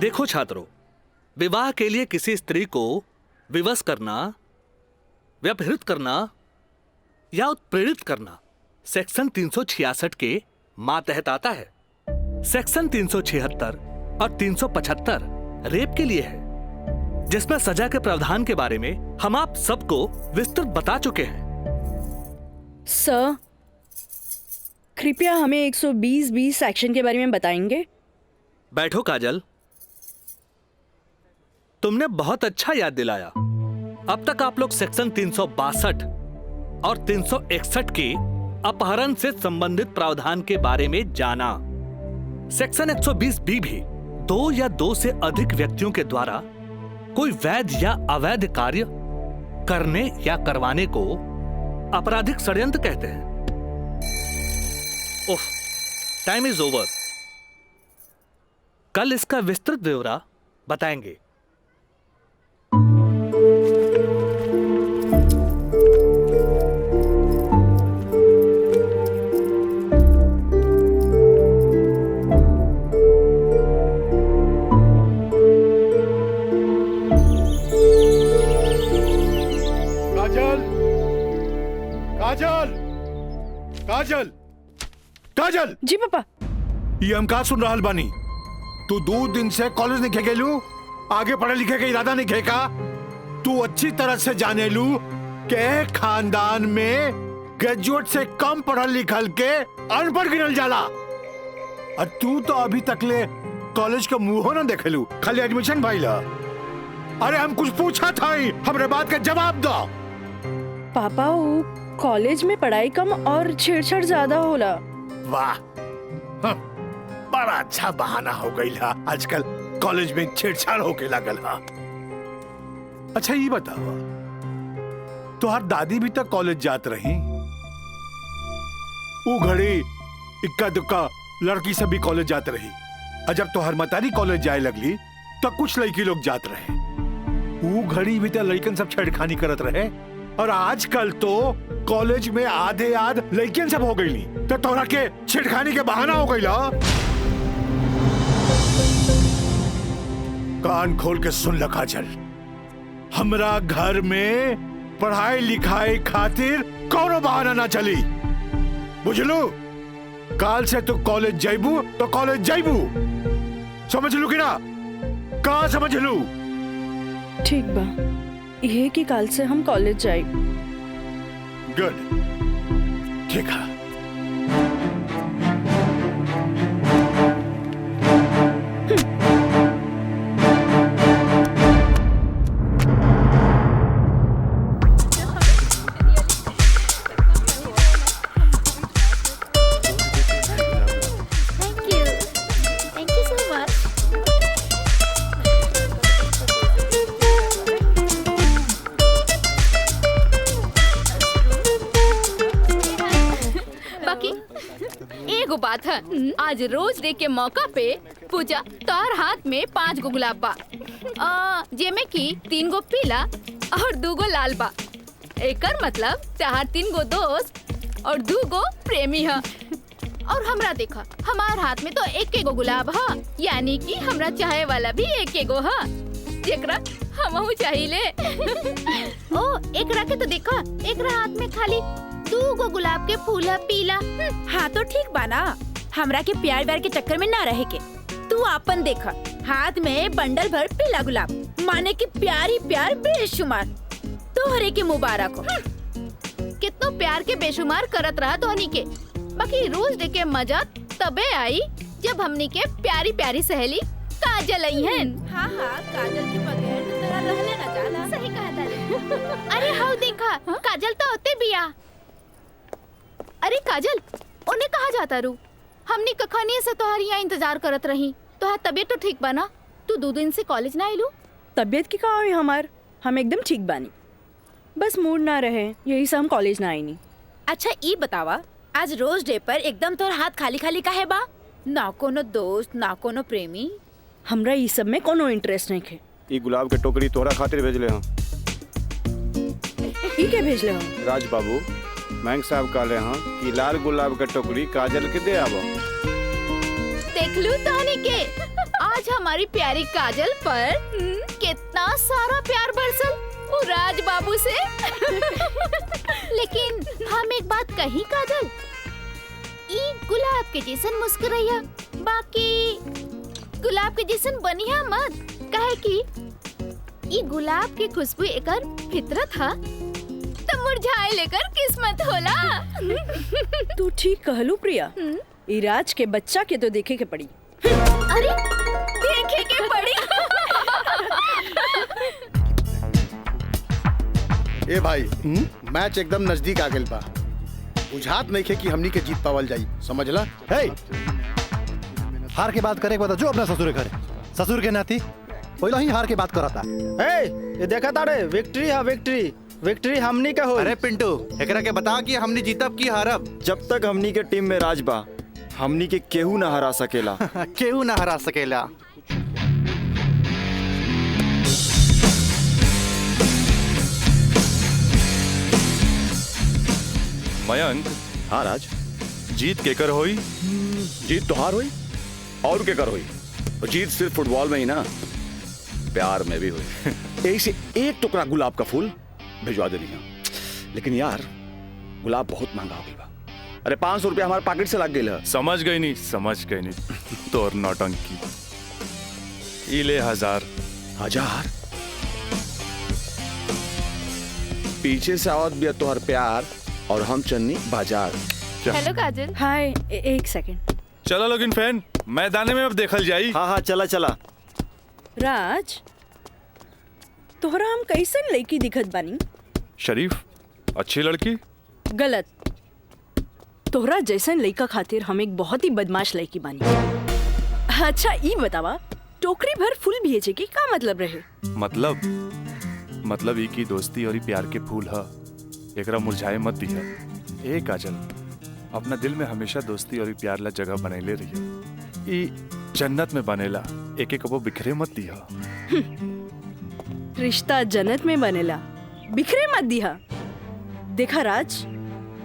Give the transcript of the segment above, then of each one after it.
देखो छात्रों, विवाह के लिए किसी स्त्री को विवश करना, व्यभिचारित करना या उत्प्रेरित करना सेक्शन 366 के मातहत आता है। सेक्शन 376 और 375 रेप के लिए है, जिसमें सजा के प्रावधान के बारे में हम आप सबको विस्तृत बता चुके हैं। सर, कृपया हमें 120(b) सेक्शन के बारे में बताएंगे? बैठो काजल, तुमने बहुत अच्छा याद दिलाया। अब तक आप लोग सेक्शन 362 और 361 के अपहरण से संबंधित प्रावधान के बारे में जाना। सेक्शन 120(b) भी 2 या 2 से अधिक व्यक्तियों के द्वारा कोई वैध या अवैध कार्य करने या करवाने को आपराधिक षड्यंत्र कहते हैं। ओह, टाइम इज ओवर। कल इसका विस्तृत ब्यौरा बताएंगे। काजल, काजल, काजल। जी पापा। ये हम का सुन रहल बानी? तू 2 दिन से कॉलेज नहीं गेलू, आगे पढ़े लिखे के इरादा नहीं घेका। तू अच्छी तरह से जाने लू के खानदान में ग्रेजुएट से कम पढ़ल लिखल के अनपढ़ गिनल जाला। और तू तो अभी तक ले कॉलेज का मुंह ना देखेलू, खाली एडमिशन भइला। अरे हम कुछ पूछा था, हमरे बात का जवाब दो। पापा, वो कॉलेज में पढ़ाई कम और छेड़छाड़ ज्यादा होला। वाह, बड़ा अच्छा बहाना हो गई ला। आजकल कॉलेज में छेड़छाड़ होके लागल हा। अच्छा ये बताओ, तुहार दादी भी तक कॉलेज जात रही? वो घड़ी इक्का दुक्का लड़की से भी कॉलेज जात रही। और जब तुहार मतारी कॉलेज जाए लगली तो कुछ लड़की लोग जात रहे। वो घड़ी भी तो लड़कन सब छेड़खानी करत रहे। और आजकल तो कॉलेज में आधे आध लड़कियन सब हो गई, तो तोरा के छेड़खानी के बहाना हो गई ला। कान खोल के सुन ल काजल, हमरा घर में पढ़ाई लिखाई खातिर कौनो बहाना ना चली, बुझलू? काल से तू कॉलेज जाइबू तो कॉलेज जाइबू, समझ लू कि ना? का समझ लू? ठीक बा, ये कि काल से हम कॉलेज जाए। गुड, ठीक है। बात है, आज रोज डे के मौका पे पूजा तोहर हाथ में 5 गो गुलाब बा, जेमे की 3 गो पीला और 2 गो लाल बा। एकर मतलब चार 3 गो दोस्त और 2 गो प्रेमी है। और हमरा देखा, हमार हाथ में तो 1 गो गुलाब है, यानी कि हमरा चाहे वाला भी 1 गो है, जेकरा हमहू चाहिए। ओ, एकरा के तो देखा, एकरा हाथ में खाली 2 गो गुलाब के फूल है पीला। हाँ तो ठीक बाना, हमरा के प्यार व्यार के चक्कर में ना रहे के। तू आपन देखा, हाथ में बंडल भर पीला गुलाब, माने कि प्यार ही प्यार बेशुमार। तोहरे के मुबारक हो। कितना प्यार के बेशुमार करत रहा तोहनी के, बाकी रोज डे के मजा तबे आई जब हमनी के प्यारी प्यारी सहेली काजल आई है। हाँ हाँ, काजल के बगैर तो तेरा रहले ना जाला। सही कहा था। अरे हाँ देखा, काजल तो होते बिया। अरे काजल, उन्हें कहा जाता रू? हमनी कखानी से तोहारी यहाँ इंतजार करत रही। तोहार तबीयत तो ठीक बना? तू 2 दिन से कॉलेज ना आइलू? तबीयत की कहा है हमार, हम एकदम ठीक बानी, बस मूड ना रहे, यही से हम कॉलेज ना आई नहीं। अच्छा ये बतावा, आज रोज डे पर एकदम तोर हाथ खाली खाली काहे बा? ना कोनो दोस्त ना कोनो प्रेमी? हमरा ये सब में कोनो इंटरेस्ट नहीं है। ये गुलाब के टोकरी तोहरा खातिर भेजले हूँ। ये के भेजले हो? राज बाबू महंग साहब कहले हैं कि लाल गुलाब के टोकरी काजल के दे आवो। देख लू तोहनी के, आज आज हमारी प्यारी काजल पर कितना सारा प्यार बरसल वो राज बाबू से। लेकिन हम एक बात कही काजल, ई गुलाब के जैसन मुस्कुराइया, बाकी गुलाब के जैसन बनिया मत, काहे कि ई गुलाब की खुशबू एकर फितरत हा, तो मुरझाए लेकर किस्मत होला। तू ठीक कहलू प्रिया, ई राज के बच्चा के तो देखे के पड़ी। अरे देखे के पड़ी। ए भाई मैच एकदम नजदीक आ गइल बा, बुझात नहीं खे कि हमनी के जीत पावल जाई, समझला? हे, हार के बात करे के बता जो अपना ससुर के घरे, ससुर के नाती पहले ही हार के बात करता। ए, ये देखा तारे विक्ट्री है, विक्ट्री विक्ट्री हमनी का हो। अरे पिंटू, एकरा के बता कि हमनी जीतब की हारब। जब तक हमनी के टीम में राज बा, हमनी के केहू ना हरा सकेला। केहू ना हरा सकेला। मयंक, हाँ राज, जीत केकर होई? जीत तो हार हुई और के कर हुई, और जीत सिर्फ फुटबॉल में ही ना, प्यार में भी हुई। यही से एक टुकड़ा गुलाब का फूल भिजवा दे लिया, लेकिन यार गुलाब बहुत महंगा हो गया। अरे 500 रुपया हमारे पॉकेट से लग गई। समझ गई नहीं तोर नौटंकी। इले 1000। पीछे से आवत भी तोहर प्यार और हम चन्नी बाजार। हेलो काजल। हाय, एक सेकंड। चलो लोगिन फैन, मैदाने में अब देखल जाई। हाँ हाँ चला चला। राज, तोहरा हम कैसन लड़की दिखत बानी? शरीफ, अच्छी लड़की। गलत, तोहरा जैसन लड़का खातिर हम एक बहुत ही बदमाश लड़की बानी। अच्छा ई बतावा, टोकरी भर फूल भेजे के का मतलब रहे? मतलब ई की दोस्ती और ई प्यार के फूल ह, एकरा मुरझाए मत दिया। ए काजल, अपना दिल में हमेशा दोस्ती और ई प्यार ला जगह बनैले रहिया। ई जन्नत में बनेला, एक एक वो बिखरे मत दिया। रिश्ता जन्नत में बनेला, बिखरे मत दिया। देखा राज,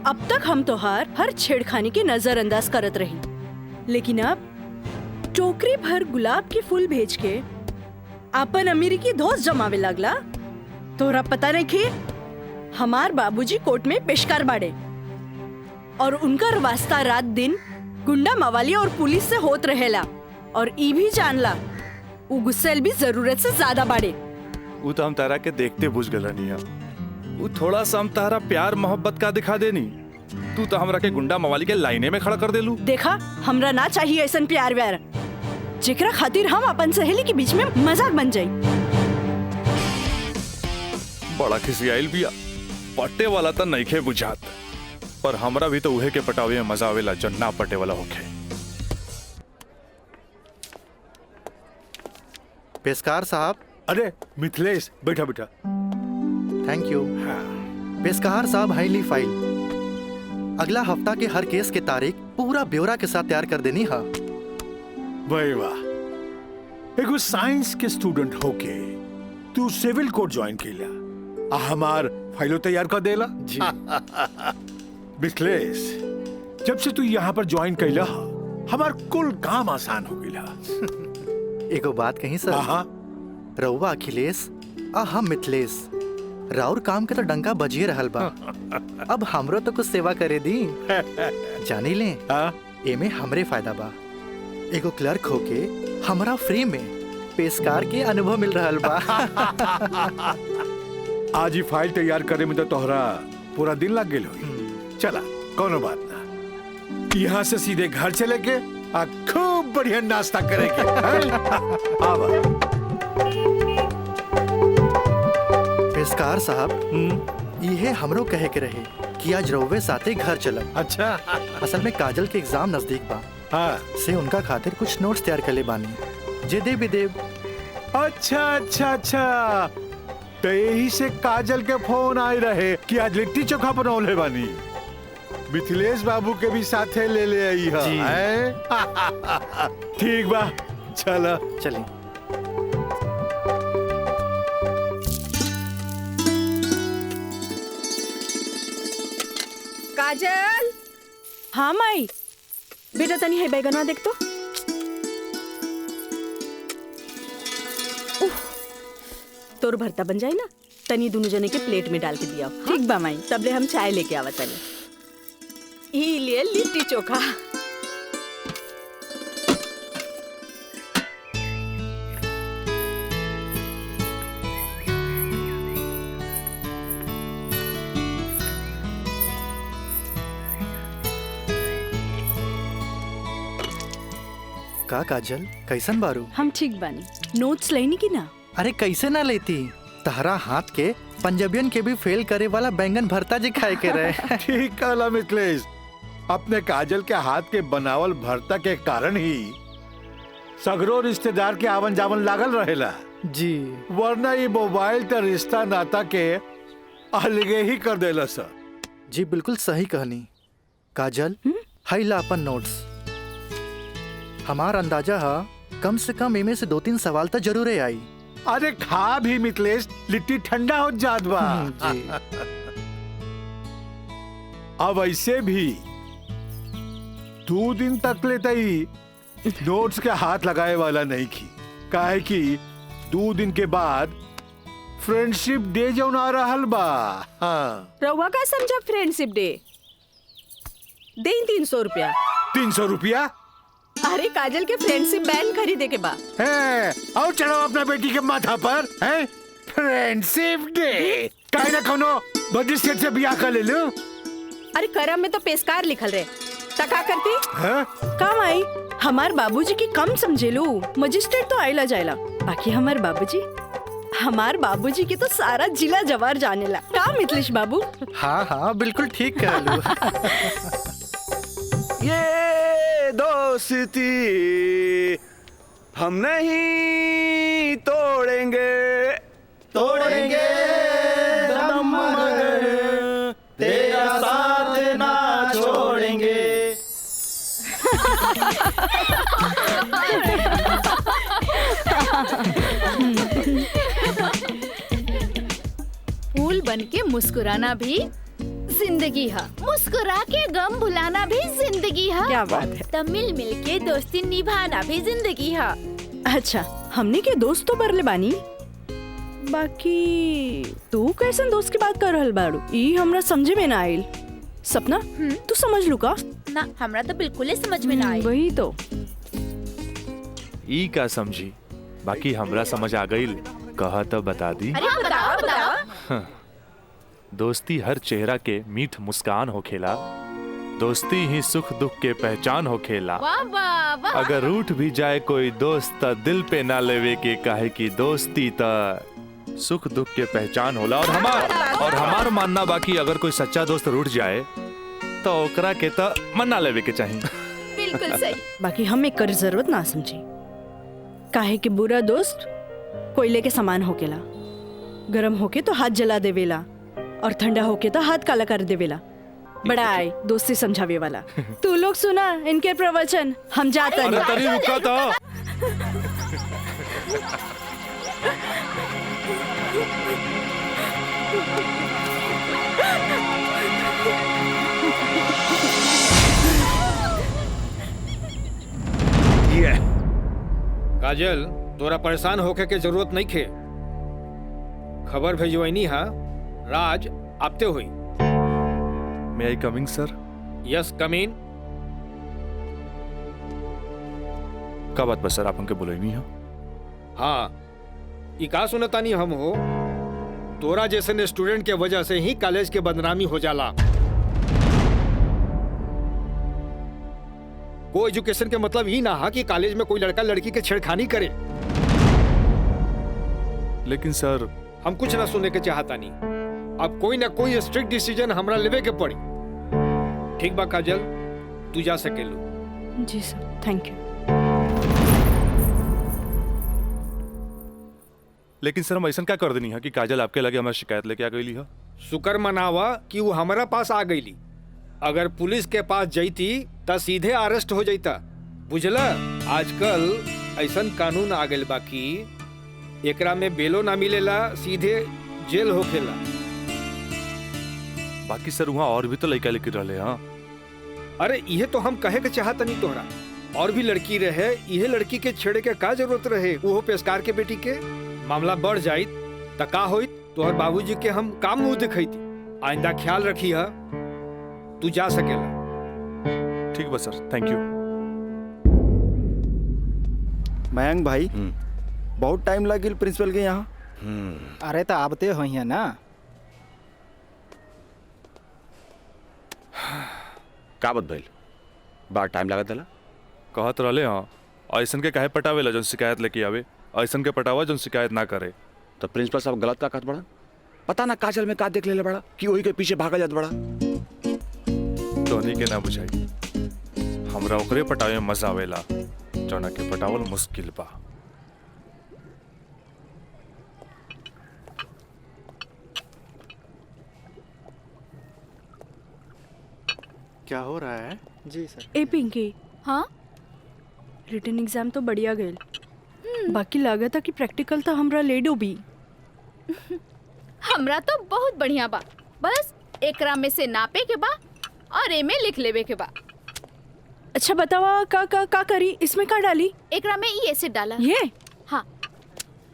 अब तक हम तोहार हर छेड़खानी के नजरअंदाज करत रही, लेकिन अब टोकरी भर गुलाब के फूल भेज के अपन अमेरिकी दोस्त जमावे लगला। तोहरा पता नहीं कि हमार बाबूजी कोर्ट में पेशकार बाड़े और उनका वास्ता रात दिन गुंडा मवाली और पुलिस से होत रहेला, और ई भी जानला वो गुस्सेल भी जरूरत से ज्यादा बाड़े। वो तो हम तारा के देखते बुझ गल रनिया। वो थोड़ा सा हम तारा प्यार मोहब्बत का दिखा देनी, तू तो हमरा के गुंडा मवाली के लाइने में खड़ा कर देलू। देखा, हमरा ना चाहिए ऐसन प्यार व्यार जेकरा खातिर हम अपन सहेली के बीच में मजाक बन जाई। बड़ा खिसियाइल बिया, पट्टे वाला तो नइखे बुझात, पर हमरा भी तो उहे के पटावे में मजा आवेला जो ना पटे वाला होखे। पेशकार साहब। अरे मिथिलेश, बैठा बेटा। Thank you. पेशकार साहब, हाईली फाइल अगला हफ्ता के हर केस के तारीख पूरा ब्यौरा के साथ तैयार कर देनी है। भाई वाह, एगो साइंस के स्टूडेंट होके तू सिविल कोर्ट ज्वाइन कैला, हमार फाइलो तैयार कर देला जी। मिथिलेश, जब से तू यहाँ पर ज्वाइन कैला, हमार कुल काम आसान हो गया। एगो बात कही सर, रउआ अखिलेश आ हम मिथिलेश, राउर काम के तो डंका बजिए रहल बा। अब हमरो तो कुछ सेवा करे दी। जानी ले, एमे हमरे फायदा बा। एगो क्लर्क होके हमरा फ्री में पेशकार के अनुभव मिल रहल बा। आज ही फाइल तैयार करे में तो तोहरा पूरा दिन लग गेल होई। चला, कोनो बात ना, यहाँ से सीधे घर चले के आ खूब बढ़िया नाश्ता करेंगे। आवा। पेशकार साहब, ये हमरो कहे के रहे कि आज रउवे साथे घर चलब। अच्छा। असल में काजल के एग्जाम नजदीक बा, से उनका खातिर कुछ नोट्स तैयार कर ले बानी, जे दे भी देव। अच्छा अच्छा अच्छा, तो यही से काजल के फोन आए रहे कि आज लिट्टी चोखा बनौले बानी। मिथिलेश बाबू के भी साथे ले ले आई है। ठीक बा, चला चली। काजल। हाँ माई, बेटा तनी है बैगनवा देख तो। तोर भरता बन जाए ना, तनी दोनों जने के प्लेट में डाल के दिया। ठीक बा माई, तबले हम चाय लेके आवा तनी। ई लिए लिट्टी चोखा। का काजल, कैसन बारू? हम ठीक बानी। नोट्स लेनी की ना? अरे कैसे ना लेती, तहरा हाथ के पंजाबियन के भी फेल करे वाला बैंगन भरता जी खाए के रहे। ठीक कहला मिथिलेश, अपने काजल के हाथ के बनावल भरता के कारण ही सगरो रिश्तेदार के आवन जावन लागल रहेला जी, वरना ये मोबाइल त रिश्ता नाता के अलगे ही कर देला सर। जी बिल्कुल सही कहनी। काजल, हाई ला अपन नोट्स। हमार अंदाजा है कम से कम इमे से 2-3 सवाल तो जरूर आई। अरे खा भी मिथिलेश, लिट्टी ठंडा हो जात बा। जी। अब ऐसे भी 2 दिन तक ले तई नोट्स के हाथ लगाए वाला नहीं की, काहे कि 2 दिन के बाद फ्रेंडशिप डे जौन आ रहल बा। हाँ। रउआ का समझा फ्रेंडशिप डे? दे 300 रुपया। 300 रुपया? अरे काजल के फ्रेंडशिप बैंड खरीदे के बा। है, और चढ़ाओ अपना बेटी के माथा पर। है फ्रेंडशिप डे, काहे ना कोनो बड़ी सेठ से बियाह कर ले लो। अरे करम में तो पेशकार लिखल रहे, तका करती है? काम आई। हमार बाबूजी की कम समझे लो, मजिस्ट्रेट तो आइला जाइला, बाकी हमार बाबूजी की तो सारा जिला जवार जानेला। का मिथिलेश बाबू? हाँ हाँ बिल्कुल ठीक कह लू। ये दोस्ती हम नहीं तोड़ेंगे, तोड़ेंगे दम मगर तेरा साथ ना छोड़ेंगे। फूल बन के मुस्कुराना भी जिंदगी है, मुस्कुरा के गम भुलाना भी जिंदगी है। क्या बात है। तब मिल मिल के दोस्ती निभाना भी जिंदगी है। अच्छा, हमने के दोस्त तो बरले बानी, बाकी तू कैसन दोस्त की बात कर रहल बाड़ू? ई हमरा समझे में ना आइल। सपना, तू समझ लू का? ना, हमरा तो बिल्कुल ही समझ में ना आई। वही तो। ई का समझी, बाकी हमरा समझ आ गई। कहा तो बता दी। अरे बताओ बताओ। दोस्ती हर चेहरा के मीठ मुस्कान होखेला, दोस्ती ही सुख दुख के पहचान होखेला। वाह वाह वाह। अगर रूठ भी जाए कोई दोस्त त दिल पे ना लेवे के, काहे की दोस्ती त सुख दुख के पहचान होला। और हमार मानना बाकी अगर कोई सच्चा दोस्त रूठ जाए तो ओकरा के त मना लेवे के चाहिए। बिल्कुल सही। बाकी हम एक कर जरूरत ना समझी, काहे कि बुरा दोस्त कोयले के समान होकेला, गरम होके तो हाथ जला देवेला और ठंडा होके तो हाथ काला कर देवेला। बड़ा आए दोस्ती समझावे वाला। तू लोग सुना इनके प्रवचन, हम जाते अरे तनी रुका तो। ये काजल, तोरा परेशान होके के जरूरत नहीं खे। खबर भेजवैनी हा, राज आपते हुई। May I coming sir? Yes come in. का बात बस सर, आप हमके बुलाई नहीं हो? हाँ, ई का सुनतानी हम हो, तोरा जैसे स्टूडेंट के वजह से ही कॉलेज के बदनामी हो जाला। को एजुकेशन के मतलब ही ना हा कि कॉलेज में कोई लड़का लड़की के छेड़खानी करे। लेकिन सर, हम कुछ ना सुनने के चाहता नहीं। अब कोई ना कोई स्ट्रिक्ट डिसीजन हमरा लेवे के पड़ी। ठीक बा काजल, तू जा सकेलू। जी सर, थैंक यू। लेकिन सर हम ऐसा क्या कर देनी है कि काजल आपके लगे हमारी शिकायत लेके आ गई है? शुक्र मनावा कि वो हमारा पास आ गईली। अगर पुलिस के पास जईती त सीधे अरेस्ट हो जाता। बुझला, आजकल ऐसा कानून आ गइल बा कि एकरा में बेलो ना मिलेला, सीधे जेल होखेला। बाकी सर वहाँ और भी तो लड़का लेके रहे। हाँ, अरे ये तो हम कहे के चाहत नहीं तोहरा, और भी लड़की रहे, यह लड़की के छेड़े के का जरूरत रहे? वो पेशकार के बेटी के मामला बढ़ जाई त का होई तोहर बाबूजी के हम काम मुंह दिखाई थी। आइंदा ख्याल रखी है, तू जा सकेला। ठीक बा सर, थैंक यू। मयंक भाई बहुत टाइम लगिल प्रिंसिपल के यहाँ। अरे तो आबते हो यहाँ ना। का बात भइल? बड़ा टाइम लागत दला। कहत रहले हाँ, ऐसन के काहे पटावेला जौन शिकायत लेके आवे, ऐसन के पटावा जौन शिकायत ना करे। तो प्रिंसिपल साहब गलत का कहत बड़ा? पता ना काजल में का देख लेले बड़ा कि वही के पीछे भागा जात बड़ा। तोहनी के ना बुझाई, हमरा ओकरे पटावे में मजा आवेला जौना के पटावल मुश्किल बा। क्या हो रहा है? जी सर। ए पिंकी, हाँ रिटन एग्जाम तो बढ़िया गए, बाकी लागत कि प्रैक्टिकल तो हमरा ले डूबी। हमरा तो बहुत बढ़िया बा, बस एकरा में से नापे के बा और ए में लिख लेवे के बा। अच्छा बतावा का करी, इसमें का डाली? एकरा में ई एसिड डाला। ये? हाँ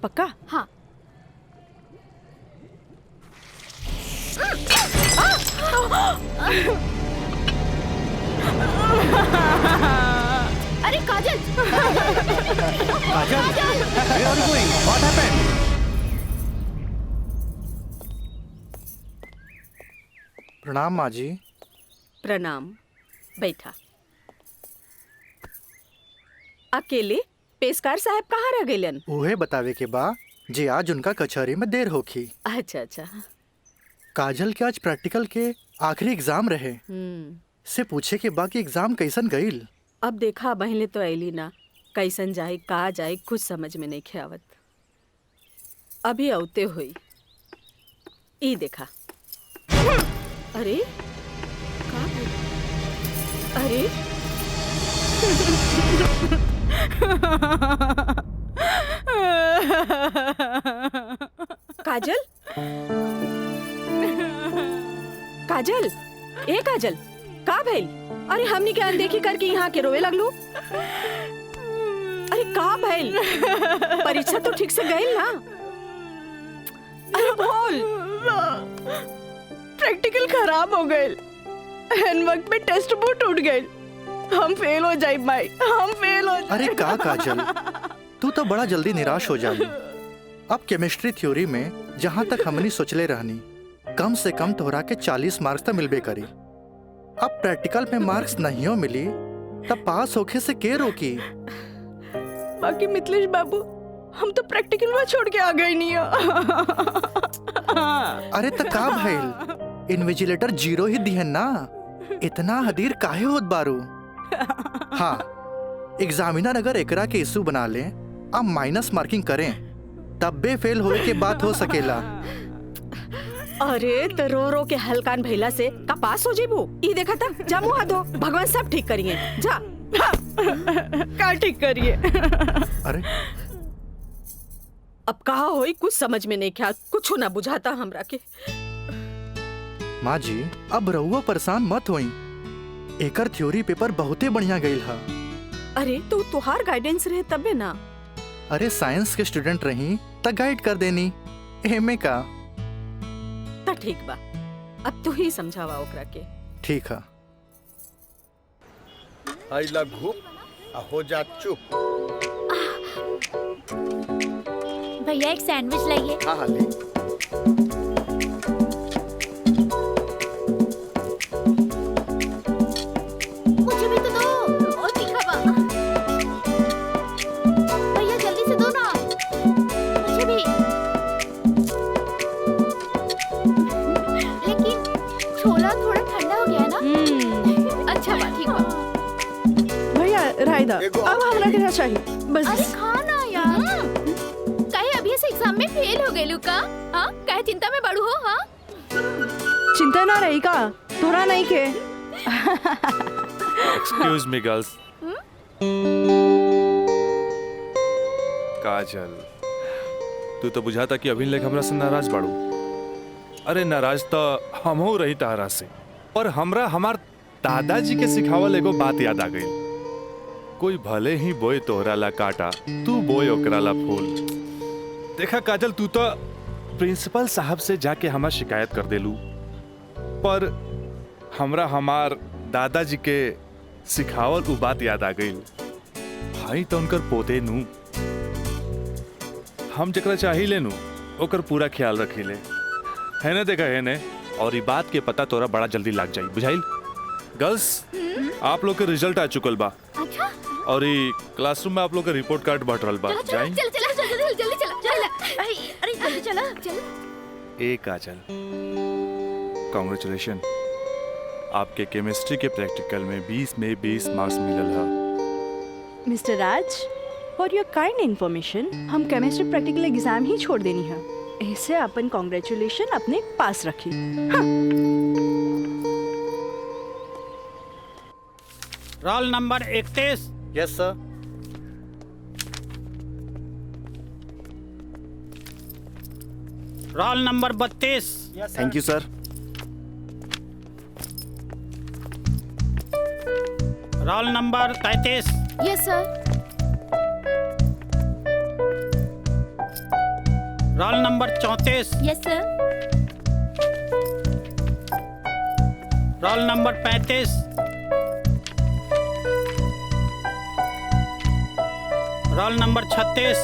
पक्का? हाँ। अरे काजल! प्रणाम माँ जी। प्रणाम, बैठा। अकेले पेशकार साहब कहाँ रह गइलन? उहे बतावे के बा जे आज उनका कचहरी में देर होखी। अच्छा अच्छा। काजल के आज प्रैक्टिकल के आखिरी एग्जाम रहे, से पूछे के बा कि एग्जाम कैसन गईल। अब देखा बहले तो ऐली ना, कैसन जाए कहा जाए कुछ समझ में नहीं ख्यावत। अभी औते हुई ई देखा। अरे का? अरे काजल, काजल, ए काजल, का भइल? अरे हमनी के अनदेखी करके यहाँ के रोवे लगलू। अरे का भइल? परीक्षा तो ठीक से गई ना? अरे बोल। प्रैक्टिकल खराब हो गए, एन वक्त में टेस्ट बुक टूट गए, हम फेल हो जाए माई, हम फेल हो जाए। अरे का काजल, तू तो बड़ा जल्दी निराश हो जानी। अब केमिस्ट्री थ्योरी में जहाँ तक हमनी सोचले रहनी, कम से कम तोहरा के 40 मार्क्स तो मिलबे करी। अब प्रैक्टिकल में मार्क्स नहीं हो मिली तब पास होके से के रोकी? बाकी मिथिलेश बाबू, हम तो प्रैक्टिकल में छोड़ के आ गए नहीं। अरे तो का भइल, इन्विजिलेटर 0 ही दिहन ना, इतना हदीर काहे होत बारू? हाँ, एग्जामिनर अगर एकरा के इशू बना ले, अब माइनस मार्किंग करें, तब बे फेल होए के बात हो सकेला। अरे तो रो रो के हलकान भैला से का पास हो जेबू? ई देखा था, जा मुँह धो, भगवान सब ठीक करिए। जा। का ठीक करिए? अरे अब कहा होई कुछ समझ में नहीं ख्याल, कुछ ना बुझाता हमरा के। माँ जी, अब रहुआ परेशान मत होई, एकर थ्योरी पेपर बहुते बढ़िया गईल हा। अरे तो तुहार गाइडेंस रहे तबे ना। अरे साइंस के स्टूडेंट रही त गाइड कर देनी, एमे का। ता ठीक बा, अब तू ही समझावा ओकरा के। ठीक है। आई लघु हो जा चुप। भैया एक सैंडविच लाइए। हाँ हाँ ले। मुझे भी तो दो, और तीखा बा। भैया जल्दी से दो ना, मुझे भी। लेकिन छोला थोड़ा ठंडा हो गया है ना? अच्छा बा, ठीक बा। भैया रायदा, अब हमरा के चाहिए बस। अरे खाना यार, कहे अभी से एग्जाम में फेल हो गए लुका? हाँ, कहे चिंता में बड़ू हो? हाँ, चिंता ना रही का, थोड़ा नहीं के। Excuse me girls. काजल, तू तो बुझाता कि अभी लेक हमरा से नाराज बाड़ू। अरे नाराज तो हम हो रही तारा से, पर हमरा हमार दादाजी के सिखावल एगो बात याद आ गई। कोई भले ही बोए तोहरा ला काटा, तू बोए ओकरा ला फूल। देखा काजल, तू तो प्रिंसिपल साहब से जाके हमार शिकायत कर देलू, पर हमरा हमार दादाजी के सिखावल उ बात याद आ गई। भाई तो उनकर पोते नू, हम जकरा चाही लेनू ओकर पूरा ख्याल रखीले, है ना? देखा है ने, और ये बात के पता तोरा बड़ा जल्दी लग जाई, बुझाइल? गर्ल्स, आप लोग के रिजल्ट आ चुकल बा। अच्छा, और ये क्लासरूम में आप लोग का रिपोर्ट कार्ड बांट रहल बा। जाई चल चल जल्दी चला। अरे जल्दी चला। एक काजल, कांग्रेचुलेशन, आपके केमिस्ट्री के प्रैक्टिकल में 20 में 20 मार्क्स मिलल है। Mister Raj, for your kind information, हम केमिस्ट्री प्रैक्टिकल एग्जाम ही छोड़ देनी है। ऐसे अपन कांग्रेचुलेशन अपने पास रखी। हाँ। Roll number 31। Yes sir. Roll number 32। Thank you sir. Roll number 33। Yes sir. Roll number 34। Yes sir. Roll number 35। Roll number 36।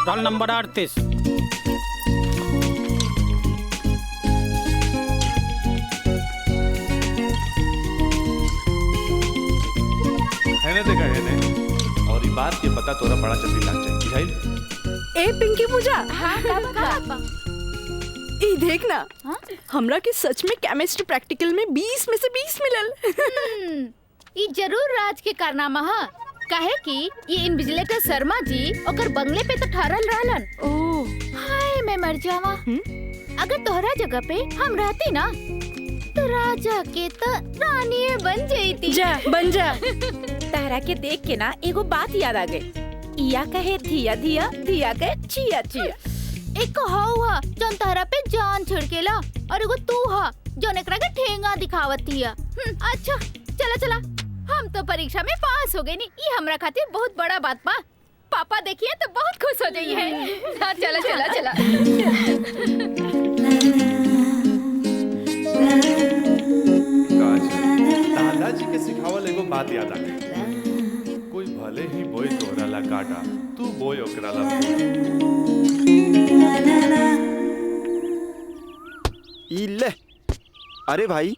Roll number 38। है ना? देखा है ने, और ये बात के पता तोरा बड़ा जल्दी लग जाए, बुझाइल? ए पिंकी पूजा, हाँ का ई देख ना, हमरा के सच में केमिस्ट्री प्रैक्टिकल में 20 में से 20 मिलल। ये जरूर राज के कारनामा है, काहे कि ये इन्विजिलेटर शर्मा जी ओकर बंगले पे तो ठहरल रहलन। ओह, हाय मैं मर जावा। अगर तोहरा जगह पे हम रहती ना, तो राजा के तो रानी बन जाती। जा बन जा। तारा के देख के ना एगो बात याद आ गई। इया कहे धिया धिया, धिया कहे चिया चिया। एक हुआ जौन तहरा पे जान छिड़केला, और एगो तू हा जौन एकरा के ठेंगा दिखावत थिया। अच्छा चला चला, हम तो परीक्षा में पास हो गए नी, ये हमरा खातिर बहुत बड़ा बात बा। पापा देखिए तो बहुत खुश हो जाइए। हाँ चला चला चला। दादाजी के सिखावल एगो बात याद आ गई। कोई भले ही बोई तोरा ला काटा, तू बोई ओकरा ला। ई ले, अरे भाई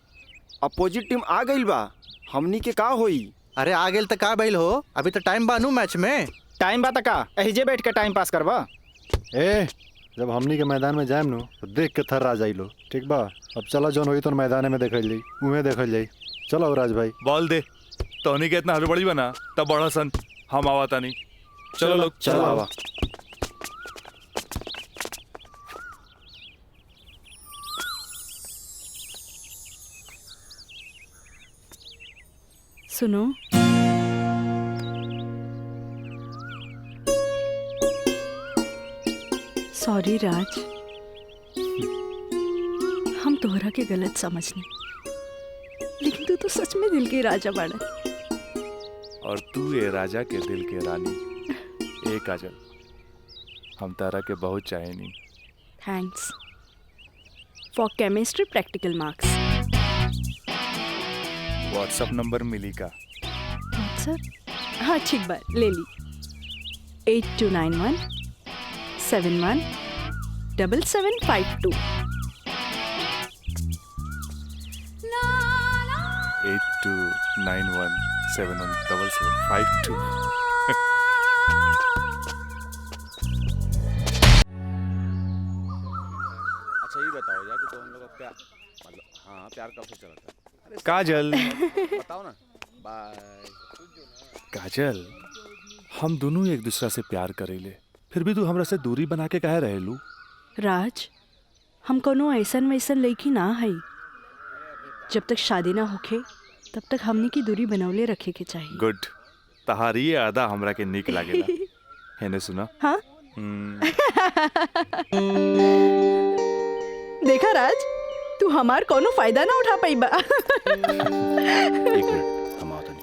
अपोजिट टीम आ गई बा, हमनी के का होई? अरे आ गेल त का भइल हो? अभी तो टाइम बानू मैच में। टाइम बा त का एहिजे बैठ के टाइम पास करबा? ए, जब हमनी के मैदान में जाएम नु तो देख के थर्रा जाइलो, ठीक बा? अब चला जौन होई तो मैदान में देखल जाई, उहे देखल जाई। चलो राज भाई, बॉल दे। तोहनी के इतना हड़बड़ी बना तब बड़ा सन, हम आवाता नहीं। चलो लोग, चलो आवा। सुनो, सॉरी राज, हम तोहरा के गलत समझने, लेकिन तू तो सच में दिल के राजा बाड़ा। और तू ये राजा के दिल के रानी। ए काजल, हम तारा के बहुत चाहे नहीं। Thanks for chemistry practical marks. WhatsApp number मिली का? व्हाट्सएप? हाँ ठीक बा, ले ली। 8291 71 7752। 8291717752। अच्छा ये बताओ यार कि तो हम लोग का प्यार, मतलब हाँ प्यार कब से चला था? काजल बताओ ना। बाय। काजल, हम दोनों एक दूसरा से प्यार करेले, फिर भी तू हमरा से दूरी बना के काहे रहेलू? राज, हम कोनो ऐसन वैसन लड़की ना है। जब तक शादी ना होखे तब तक हमने की दूरी बनौले रखे के चाहिए। गुड, तहारी ये आदा हमरा के निक लागेला। हैने सुना? हाँ? देखा राज, तू हमार कोनो फायदा ना उठा पाई बा। एक मिनट, हम आओ तनी।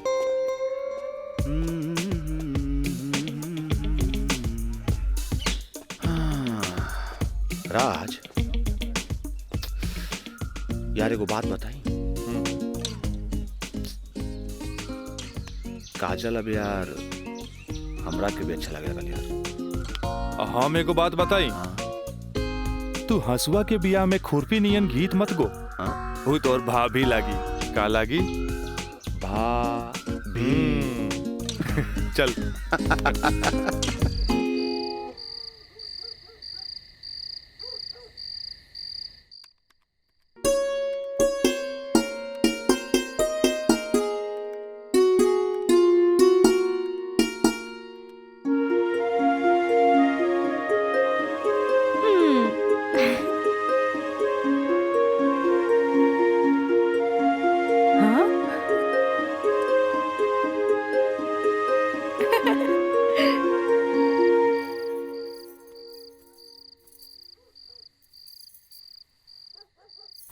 राज, यार एगो बात बताई। काजल अब यार हमरा के भी अच्छा लगे यार। हम एगो बात बताई। तू हंसुआ के बिया में खुरपी नियन गीत मत गो। वो तो और भाभी लागी। का लागी? भाभी। चल।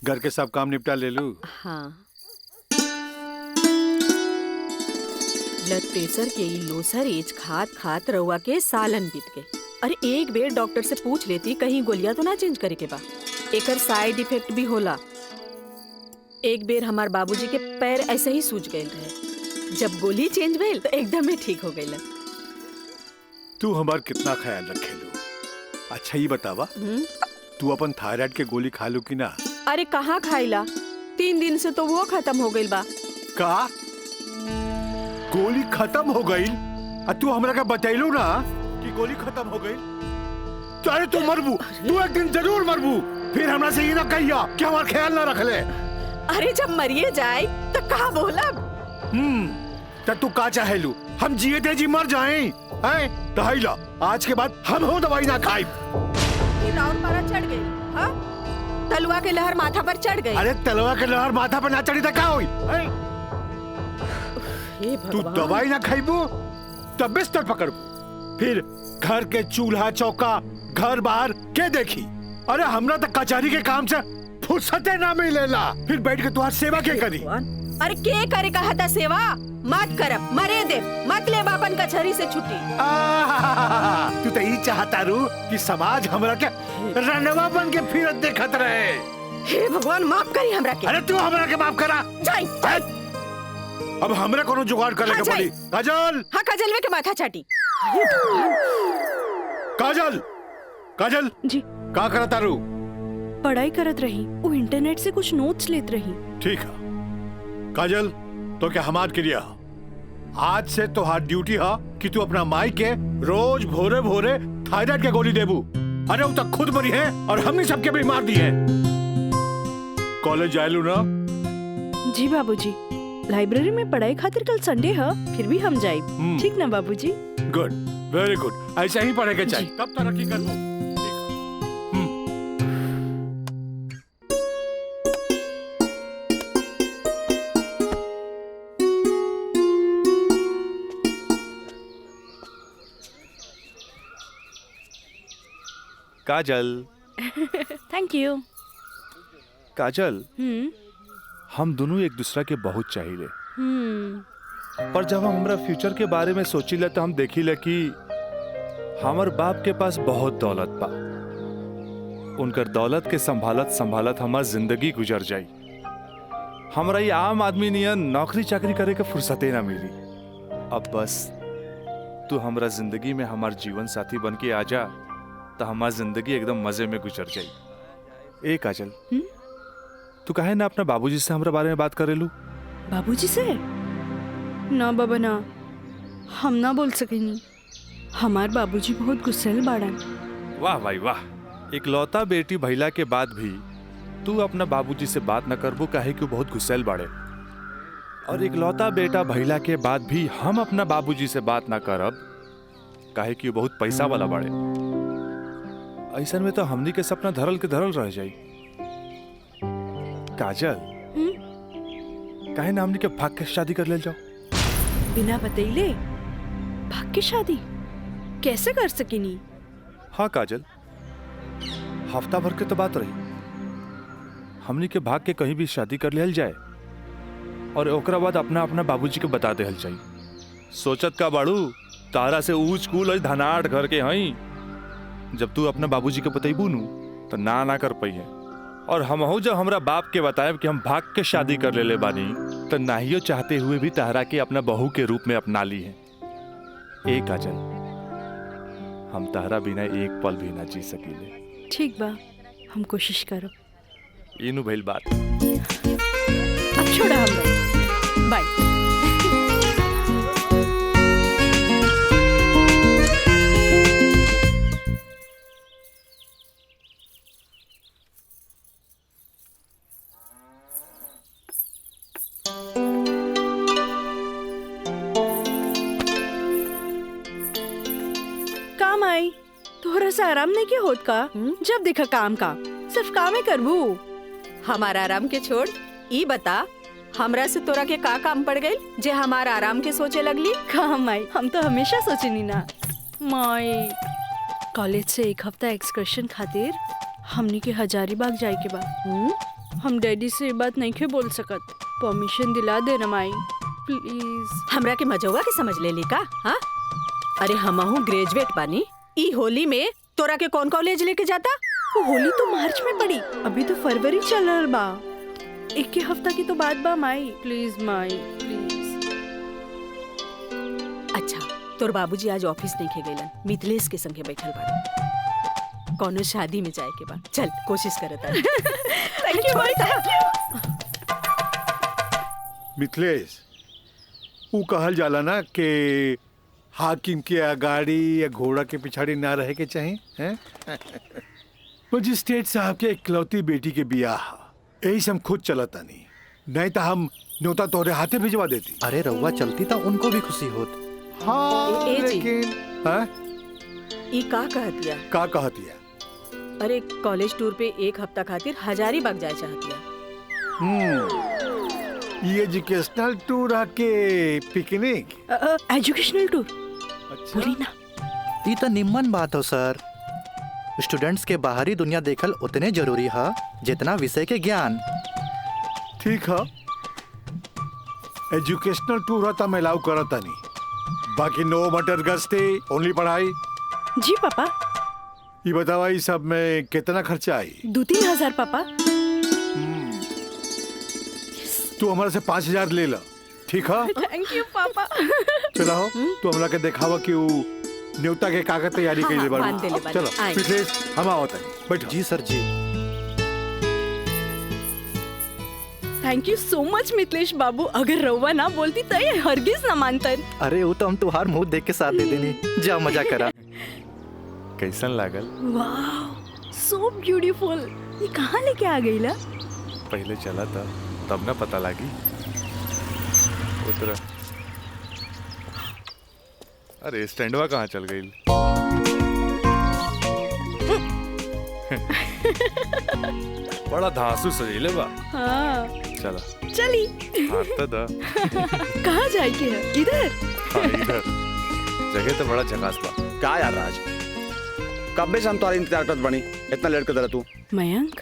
घर के सब काम निपटा ले लू। हाँ। ब्लड प्रेशर के ई लोसर एज खात खात रउआ के सालन बीत गए। अरे एक बेर डॉक्टर से पूछ लेती कहीं गोलियां तो ना चेंज करे के बा। एकर साइड इफेक्ट भी होला। एक बेर हमार बाबूजी के पैर ऐसे ही सूज गए रहे। जब गोली चेंज भइल तो एकदम ही ठीक हो गइल। तू हमार कितना ख्याल रखेलू। अच्छा ये बतावा, तू अपन थायराइड के गोली खा लू कि ना? अरे कहाँ खाइला, 3 दिन से तो वो खत्म हो गइल बा। का गोली खत्म हो गई? तू हमरा का बतैलू ना कि गोली खत्म हो गई। तो अरे तू मरबू, तू एक दिन जरूर मरबू। फिर हमरा से ये ना कहिया कि हमार ख्याल ना रख ले। अरे जब मरिए जाए तो कहा बोलब। तब तू का चाहेलू, हम जिए थे जी मर जाएं? हैं? तो हाइला, आज के बाद हम हो दवाई ना खाई। राउर पारा चढ़ गई। हाँ? तलवा के लहर माथा पर चढ़ गई। अरे तलवा के लहर माथा पर ना चढ़ी तो क्या हुई? तू दवाई ना खाइबू तब बिस्तर पकड़बू। फिर घर के चूल्हा चौका घर बाहर के देखी? अरे हमरा तो कचहरी के काम से फुर्सते ना मिलेला। फिर बैठ के तुम्हारी सेवा के करी? अरे के करे कहा था सेवा? मत करब, मरे दे, मत ले बापन कचहरी से छुट्टी। तू तो यही चाहता रू कि समाज हमरा के रनवा बन के फिरत देखत रहे। हे भगवान माफ करी हमरा के। अरे तू हमरा के माफ करा। जाई। अब हमरा कोनो जुगाड़ करे के पड़ी। काजल। हाँ काजलवे के माथा चाटी। काजल, काजल जी का करता रू? पढ़ाई करत रही, वो इंटरनेट से कुछ नोट्स लेत रही। ठीक है काजल, तो क्या हमार क्रिया आज से तो हाथ ड्यूटी है कि तू अपना माई के रोज भोरे भोरे थायराइड के गोली देबू। अरे वो तक खुद मरी है और हमने सबके भी मार दी है। कॉलेज जायलू ना? जी बाबूजी, लाइब्रेरी में पढ़ाई खातिर कल संडे है, फिर भी हम जाए। ठीक ना बाबूजी? Good, very good. ऐसा ही पढ़े के चाहिए, तब तरक्की करबू। काजल। Thank you. काजल, हम दोनों एक दूसरा के बहुत चाहिए। पर जब हम हमरा फ्यूचर के बारे में सोचिले तो हम देखिले कि हमार बाप के पास बहुत दौलत बा। उनकर दौलत के संभालत संभालत हमार जिंदगी गुजर जाई। हमरा ये आम आदमी नियन नौकरी चाकरी करे के फुर्सते ना मिली। अब बस तू हमरा जिंदगी में हमार जीवन साथी बन के आ जा तो हमार जिंदगी एकदम मजे में गुजर जाई। ए काजल, तू काहे ना अपना बाबूजी से हमरा बारे में बात करेलू? बाबूजी से? ना बाबा ना, हम ना बोल सकेनी। हमार बाबूजी बहुत गुस्सेल बाड़न। वाह भाई वाह, एक लौता बेटी भैला के बाद भी तू अपना बाबूजी से बात न करबू काहे कि बहुत गुस्सेल बाड़े। और एक लौता बेटा भैला के बाद भी हम अपना बाबूजी से बात ना करब काहे कि बहुत पैसा वाला बाड़े। ऐसा में तो हमनी के सपना धरल के धरल रह जाई। काजल, काहे ना हमनी के भाग के शादी कर ले जाओ? बिना बतैले भाग के शादी कैसे कर सकेनी? हाँ काजल, हफ्ता भर के तो बात रही। हमनी के भाग के कहीं भी शादी कर लेल जाए और ओकरा बाद अपना अपना बाबूजी के बता देहल जाई। सोचत का बाड़ू, तारा से ऊंच कूल और धनाट घर के हई। जब तू अपना बाबूजी के बतैबू नु तो ना कर पाई है। और हमहू जब हमरा बाप के बताएब कि हम भाग के शादी कर लेले बानी, तो नाहियो चाहते हुए भी तहरा के अपना बहू के रूप में अपना ली है। ए काजल, हम तहरा बिना एक पल भी ना जी सकीले। ठीक बा, हम कोशिश करब। इनु भइल बात। अब छोड़ा हमरा, बाय। काम आई तोहरा से आराम नहीं के होत का? जब देखा काम का सिर्फ काम ही करबू। हमारा आराम के छोड़, ई बता हमरा से तोरा के का काम पड़ गई जे हमारा आराम के सोचे लगली? काम आई, हम तो हमेशा सोचनी ना माई। कॉलेज से एक हफ्ता एक्सकर्शन खातिर हमनी के हजारीबाग जाए के बाद हम डैडी से ये बात नहीं के बोल सकत। परमिशन दिला दे ना माई प्लीज। हमरा के मजौवा के समझ ले ली का? हाँ, अरे हमहू ग्रेजुएट बानी। ई होली में तोरा के कौन कॉलेज लेके जाता? वो होली तो मार्च में पड़ी, अभी तो फरवरी चल रहा बा। एक के हफ्ता की तो बात बा माई, प्लीज माई प्लीज। अच्छा, तोर बाबूजी आज ऑफिस नहीं खे गइलन, मिथिलेश के संगे बैठल बाड़े। कौनो शादी में जाए के बा, चल कोशिश करत आनी। थैंक यू माई। मिथिलेश, ऊ कहल जाला ना कि हाकिम के अगाड़ी या घोड़ा के पिछाड़ी ना रहे के चाहिए हैं? मजिस्ट्रेट साहब के इकलौती बेटी के बियाह, यही से हम खुद चलता नहीं तो हम न्योता तोहरे हाथे भिजवा देती। अरे रउआ चलती तो उनको भी खुशी होत। हाँ, ए जी। लेकिन हाँ? ई का कहतिया? का कहतिया? अरे कॉलेज टूर पे एक हफ्ता खातिर हजारीबाग जाए चाहतिया। ये एजुकेशनल टूर आके पिकनिक? एजुकेशनल टूर बोली ना। ये तो निम्मन बात हो सर। स्टूडेंट्स के बाहरी दुनिया देखल उतने जरूरी है जितना विषय के ज्ञान। ठीक है, एजुकेशनल टूर होता मैं अलाउ करता नहीं, बाकी नो मटर गस्ती, ओनली पढ़ाई। जी पापा। ये बतावा ये सब में कितना खर्चा आई? 2-3 हजार पापा। तू हमारे से 5,000 ले ला, ठीक है? थैंक यू पापा। चलो तू हमरा के दिखावा कि वो न्योता के कागज तैयारी कर ले बाड़ू। चलो मिथिलेश, हम आवत हैं, बैठो। जी सर जी। Thank you so much Mithilesh बाबू। अगर रउआ ना बोलती तो ये हरगिज ना मानतन। अरे वो तो हम तुहार मुंह देख के साथ दे देनी। जा मजा करा। कैसन लागल? वाह, सो ब्यूटीफुल। ये कहाँ लेके आ गई ला? पहले चला था तब ना पता लगी। उतरा। अरे स्टैंडवा कहाँ चल गई? बड़ा धांसू सजीले बा। हाँ। चला चली। आता दा। कहाँ जाए के है? इधर। हाँ, इधर। जगह तो बड़ा झकास बा। क्या यार राज, कब से हम तुम्हारे इंतजार करत बनी, इतना लेट कर दे तू? मयंक,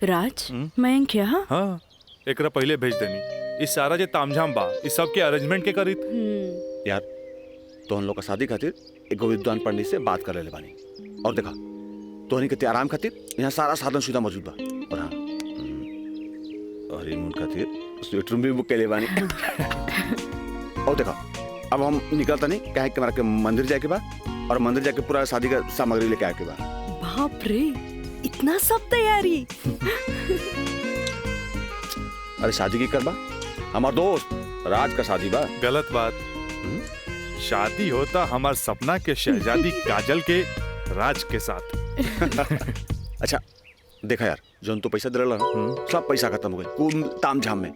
राज, मयंक यहाँ? हाँ, एकरा पहले भेज देनी। इस सारा जे तामझाम बा, इस सब के अरेंजमेंट के करी। यार तो हम लोग का शादी खातिर एक विद्वान पंडित से बात कर ले बानी, और देखा तोहनी के आराम खातिर यहाँ सारा साधन सुविधा मौजूद बा। और हाँ, हनीमून खातिर स्वीट रूम भी बुक कर ले बानी। और देखा अब हम निकलता नहीं, कहे कि हमारा के मंदिर जाए के बा, और मंदिर जाके पूरा शादी का सामग्री लेके आए के बा। बाप रे, इतना सब तैयारी। अरे शादी की करबा, हमार दोस्त राज का शादी बा। गलत बात। शादी होता हमार सपना के शहजादी काजल के राज के साथ। अच्छा देखा यार, जो तो पैसा दिला सब पैसा खत्म हो गई कुल ताम झाम में।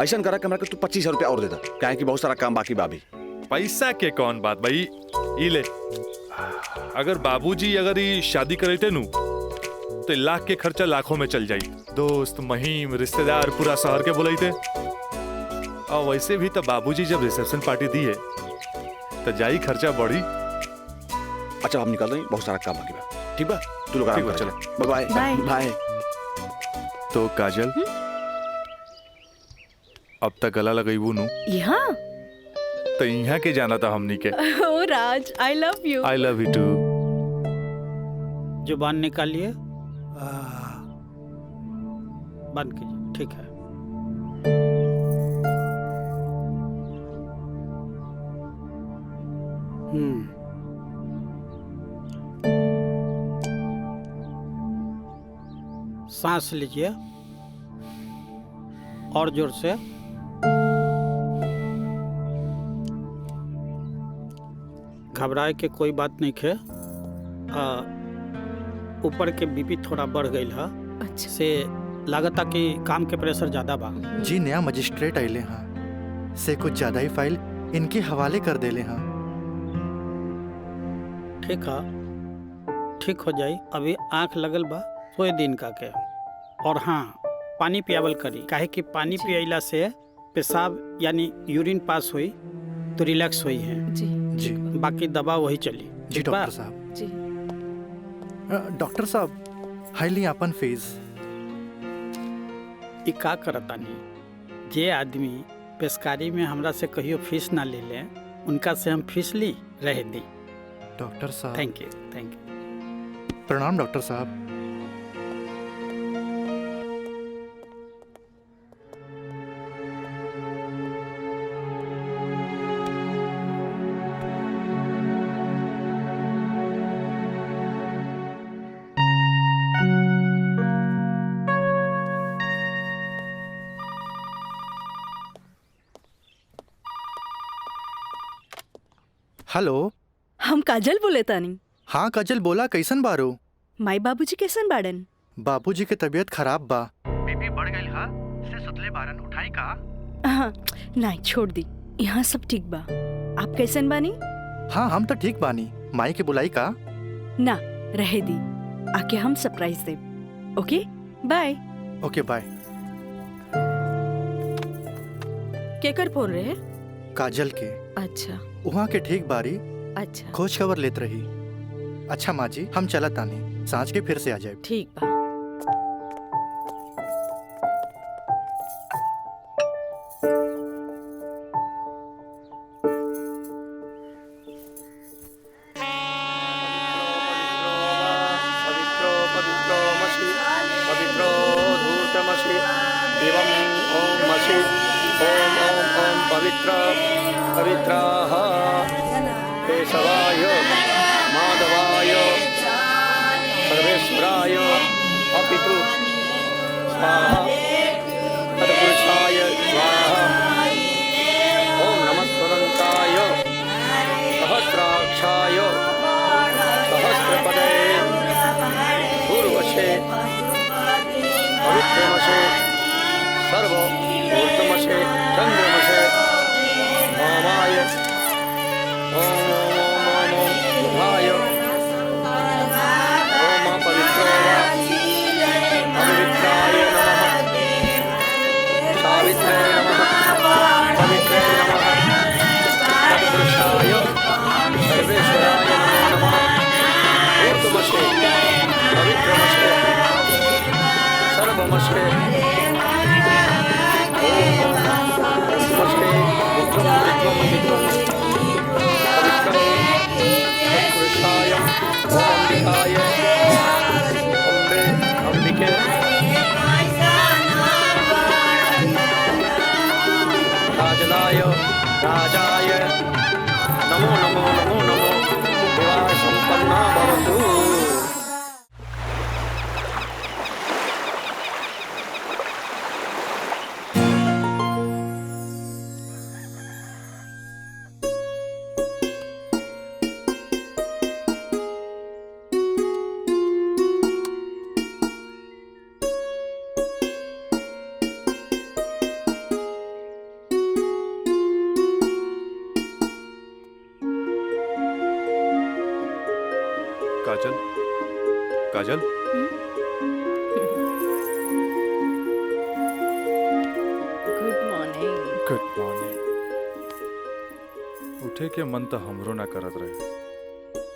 ऐसा करा कि तू 25,000 रुपया और दे दा, क्या है कि बहुत सारा काम बाकी बाबी। पैसा के कौन बात भाई, ये ले। अगर बाबूजी अगर ये शादी करते नु तो लाख के खर्चा लाखों में चल जाई। दोस्त महिम रिश्तेदार पूरा शहर के बुलाते। और वैसे भी तो बाबूजी जब रिसेप्शन पार्टी दी है तो जाई खर्चा बढ़ी। अच्छा हम निकल रहे हैं, बहुत सारा काम बाकी बा। ठीक बा, तू लोग आराम कर। चलो बाय बाय बाय। तो काजल अब तक गला लगईबू नु यहाँ तो यहाँ के जाना था हमनी के। ओ Raj, I love you. I love you too. जुबान निकालिए। बंद कीजिए, ठीक है। सांस लीजिए और जोर से। घबराए के कोई बात नहीं है। ऊपर के बीपी थोड़ा बढ़ गई है। अच्छा। से लागता कि काम के प्रेशर ज्यादा बा। जी नया मजिस्ट्रेट आइले हाँ से कुछ ज्यादा ही फाइल इनके हवाले कर देले हाँ। ठीक है, ठीक हो जाई। अभी आंख लगल बा, सोए दिन का के। और हाँ, पानी पियावल करी, काहे कि पानी पियला से पेशाब यानी यूरिन पास हुई तो रिलैक्स हुई है। जी जी बाकी दवा वही चली। जी डॉक्टर साहब। जी डॉक्टर साहब हाईली अपन फीस ई का करतानी, जे आदमी पेशकारी में हमरा से कहियो फीस ना ले ले, उनका से हम फीस ली रह दी। डॉक्टर साहब थैंक यू, थैंक यू। प्रणाम डॉक्टर साहब। हेलो, हम काजल बोले तानी। हाँ काजल बोला, कैसन बारो? माई बाबूजी कैसन बाड़न? बाबूजी के तबीयत खराब बा। बीपी बढ़ गई हा, से सुतले बारन, उठाई का? हाँ, नहीं छोड़ दी, यहाँ सब ठीक बा। आप कैसन बानी? हाँ हम तो ठीक बानी। माई के बुलाई का? ना रहे दी, आके हम सरप्राइज दे। Okay bye. Okay bye. केकर फोन रहे? काजल के। अच्छा वहाँ के ठीक बारी। अच्छा खोज खबर लेत रही। अच्छा माँ जी, हम चलत तानी, सांझ के फिर से आ जाए। ठीक बा। पवित्राः केशवाय माधवाय सर्वेश्वराय अपितु स्वाहा तत्पुरुषाय स्वाहा। ओम नमः स्वदन्ताय सहस्राक्षाय सहस्रपदे पूर्वशे पवित्रमशे सर्व ऊर्ध्वमशे चन्द्रमशे वामाय ओम ओम ओम बुधाय ओम पवित्रो वा पवित्राय नमः सावित्रे नमः पवित्रे नमः तत्पुरुषाय सर्वेश्वराय नमो नमः। ऊर्ध्वमशे पवित्रमशे सर्वमशे राजलाय राजाय नमो नमो नमो नमो विवाह संपन्ना भवतु। काजल, काजल, गुड मॉर्निंग। Good morning. उठे के मन तो हमरो ना करत रहे,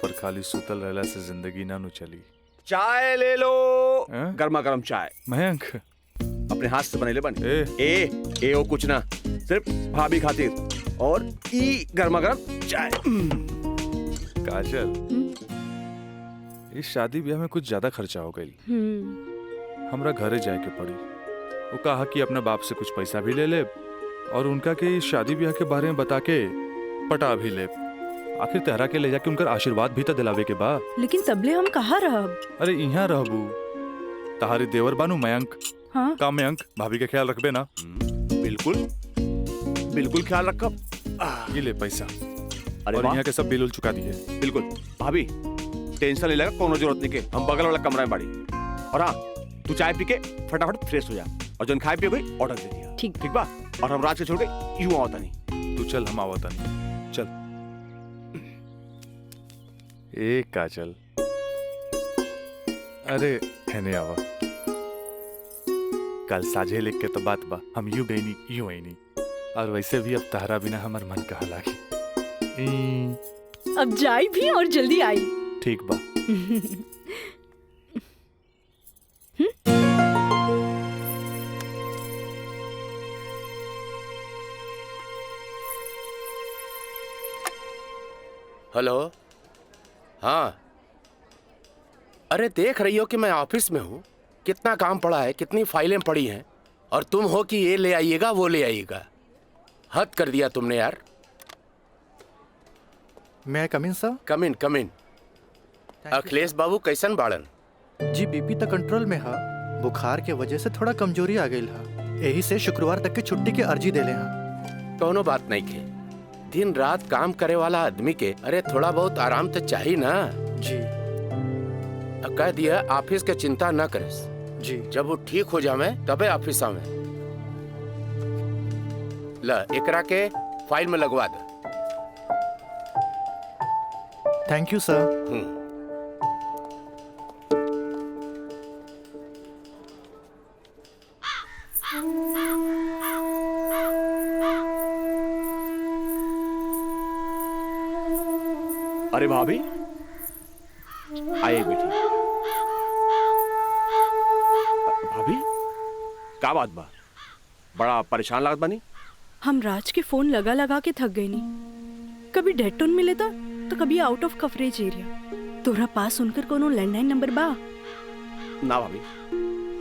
पर खाली सुतल रहला से जिंदगी ना नु चली। चाय ले लो। गर्मा गर्म चाय। मयंक अपने हाथ से बनेले बन। ए ओ कुछ ना, सिर्फ भाभी खातिर। और ई गर्मा गर्म चाय। काजल, इस शादी ब्याह में कुछ ज्यादा खर्चा हो गई। हमरा घरे जाए के पड़ी। वो कहा कि अपना बाप से कुछ पैसा भी ले ले और उनका के इस शादी ब्याह के बारे में बता के पटा भी ले। आखिर तहरा के ले जाके उनका आशीर्वाद भी तो दिलावे के बा। लेकिन तबले हम कहाँ रहब? अरे यहाँ रहबू। तहारी देवर बानू मयंक। हाँ? का मयंक भाभी का ख्याल रखबे ना? बिल्कुल बिल्कुल ख्याल रखब। ये ले पैसा। अरे और वाह। यहाँ के सब बिल उल चुका दिए। बिल्कुल भाभी टेंशन नहीं लगा, कोनो जरूरत नहीं के। हम बगल वाला कमरा में बाड़ी। और हाँ तू चाय पी के फटाफट फ्रेश हो जा और जन खाए पिए गई ऑर्डर दे दिया। ठीक बा। और हम रात के छोड़ के यूं आवता नहीं। तू चल, हम आवता नहीं। चल। ए काजल, अरे हैने आवा। कल साझे लिख के तो बात बा, हम यूं गई नहीं यूं आई नहीं। और वैसे भी अब तहरा बिना हमार मन कहा लागी। अब जाई भी और जल्दी आई। ठीक बा। हेलो। हाँ, अरे देख रही हो कि मैं ऑफिस में हूँ। कितना काम पड़ा है, कितनी फाइलें पड़ी हैं, और तुम हो कि ये ले आइएगा वो ले आइएगा। हद कर दिया तुमने यार। मैं कम इन सर? कम इन। अखिलेश बाबू कैसन बाड़न? जी बीपी तो कंट्रोल में है। बुखार के वजह से थोड़ा कमजोरी आ गई है। यही से शुक्रवार तक की छुट्टी की अर्जी दे ले हैं। कोनो बात नहीं के। दिन रात काम करे वाला आदमी के अरे थोड़ा बहुत आराम तो चाहिए ना। जी। कह दिया ऑफिस के चिंता न करे। जी। जब वो ठीक हो जावे तबे ऑफिस आवे। ला एकरा के फाइल में लगवा दे। थैंक यू सर। अरे भाभी आइए बेटी। भाभी क्या बात बा? बड़ा परेशान लागत बानी। हम राज के फोन लगा लगा के थक गए नहीं। कभी डेड टोन में लेता तो कभी आउट ऑफ कवरेज एरिया। तोरा पास उनकर कोनो लैंडलाइन नंबर बा? ना भाभी,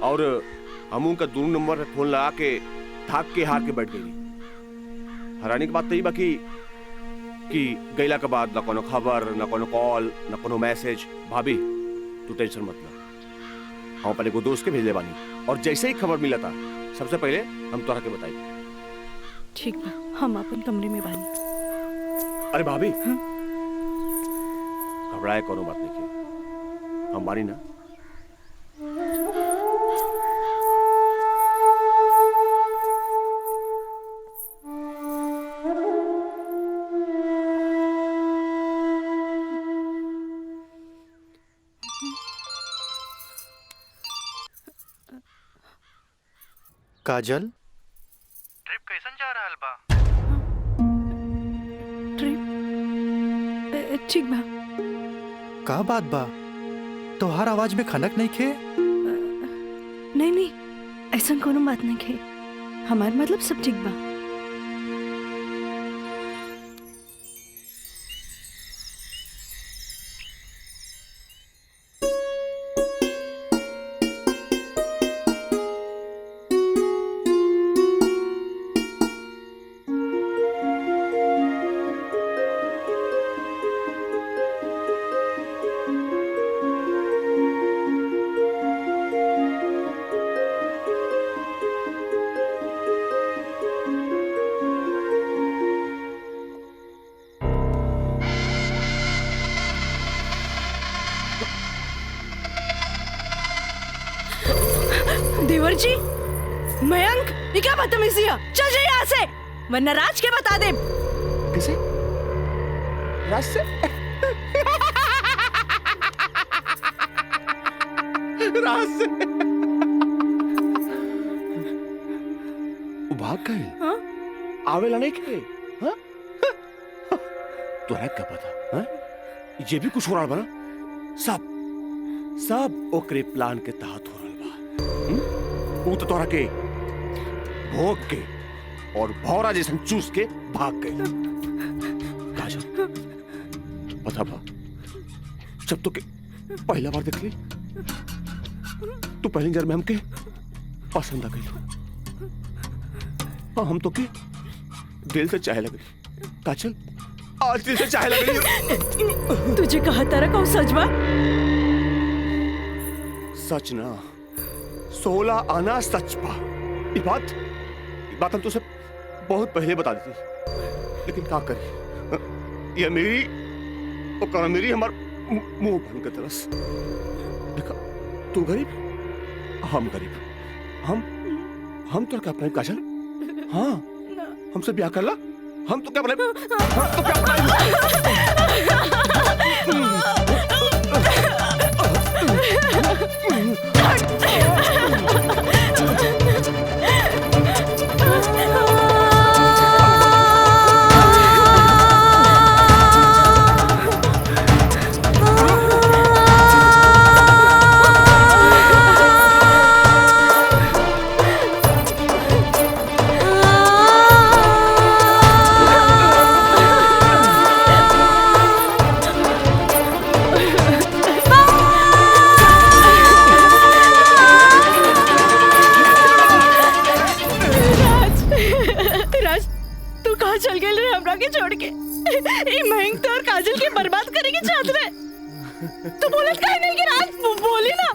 और हम उनका दोनों नंबर पे फोन लगा के थक के हार के बैठ गई। हैरानी की बात तो ये बाकी कि गैला के बाद ना कोनो खबर, ना कोनो कॉल, ना कोनो मैसेज। भाभी तू टेंशन मत ले। हम अपने को दोस्त के भेजे बानी और जैसे ही खबर मिला था सबसे पहले हम तोरा के बताई। ठीक बा, हम अपन कमरे में बानी। अरे भाभी घबराए कोनो बात नहीं की, हम बानी ना। काजल, ट्रिप कैसन जा रहल बा? ट्रिप ठीक बा। का बात बा? तोहार आवाज में खनक नहीं खे? नहीं, ऐसा कोनो बात नहीं खे। हमार मतलब सब ठीक बा। देवर जी, मयंक, ये क्या बदतमीजी है? चल जाइए यहाँ से, वरना राज के बता दे। किसे? राज से? राज से? वो भाग गए? हाँ? आवेला नहीं के? हाँ? तोरा क्या पता? हाँ? ये भी कुछ हो रहा बना? सब ओकरे प्लान के तहत हो रहा बा। वो तो तोरा के भोग के और भौरा जैसन चूस के भाग गए। काजल, पता बा, पहला बार देख ली तू पहली नजर में हमके पसंद आ गई। हाँ, हम तो के दिल से चाहे लगे काजल, आज दिल से चाहे लगे। तुझे कहा तारा कौन सच बा? सच ना 16 आना सच बा। ये बात हम तुझसे बहुत पहले बता दी थी, लेकिन क्या करी, ये मेरी और मेरी हमार मुंह बन के तरस। देखा, तू गरीब हम गरीब, हम तो क्या अपने काजल? हाँ, हमसे ब्याह कर ला, हम तो क्या अपने छोड़ के महंग तो और काजल के बर्बाद करेंगे चाहत रहे। तू बोलत काहे नहीं कि राज बोली ना।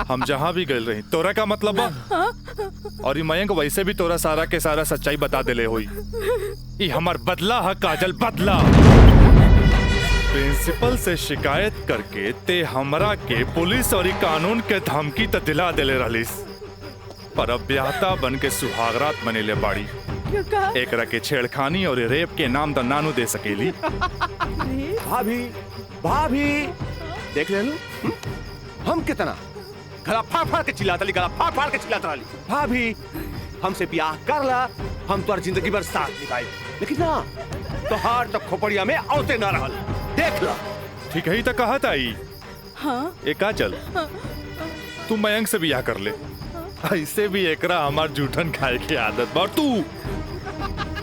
हम जहाँ भी गए रही तोरा का मतलब बा, और ये मयंक वैसे भी तोरा सारा के सारा सच्चाई बता देले होई। ये हमार बदला है काजल, बदला। प्रिंसिपल से शिकायत करके ते हमरा के पुलिस और कानून के धमकी तो दिला देले रहलिस, पर अब ब्याहता बन के सुहागरात बनेले बाड़ी। एकरा के छेड़खानी और रेप के नाम तो नानू दे सकेली। भाभी देख ले हम कितना गला फाड़ के चिल्लाता ली, गला फाड़ के चिल्लाता ली। भाभी हमसे ब्याह कर ला, हम तो जिंदगी भर साथ निभाए, लेकिन ना तो हार तो खोपड़िया में औते ना रहल। देख ला, ठीक है ही तो कहा था ही। हाँ? एका चल तू मयंक से ब्याह कर ले, ऐसे भी एकरा हमार जूठन खाए की आदत बा।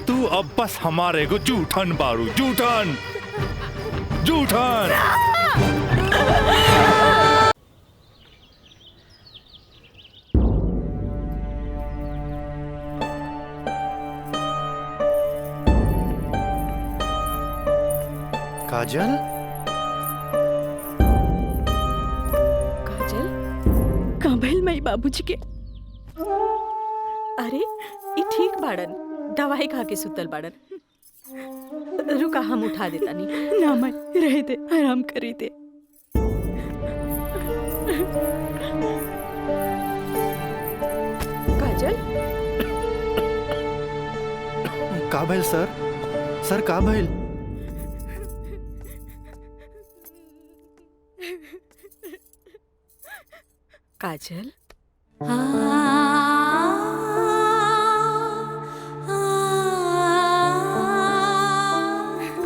तू अब बस हमारे को जूठन बारू, जूठन जूठन। काजल, काजल कहाँ भइल माई बाबूजी के? अरे ये ठीक बाड़न, दवाई खा के सुतल बाड़न। रुका हम उठा देता नहीं। ना माई रह दे, आराम करी दे। काजल का भइल सर? सर का भइल? काजल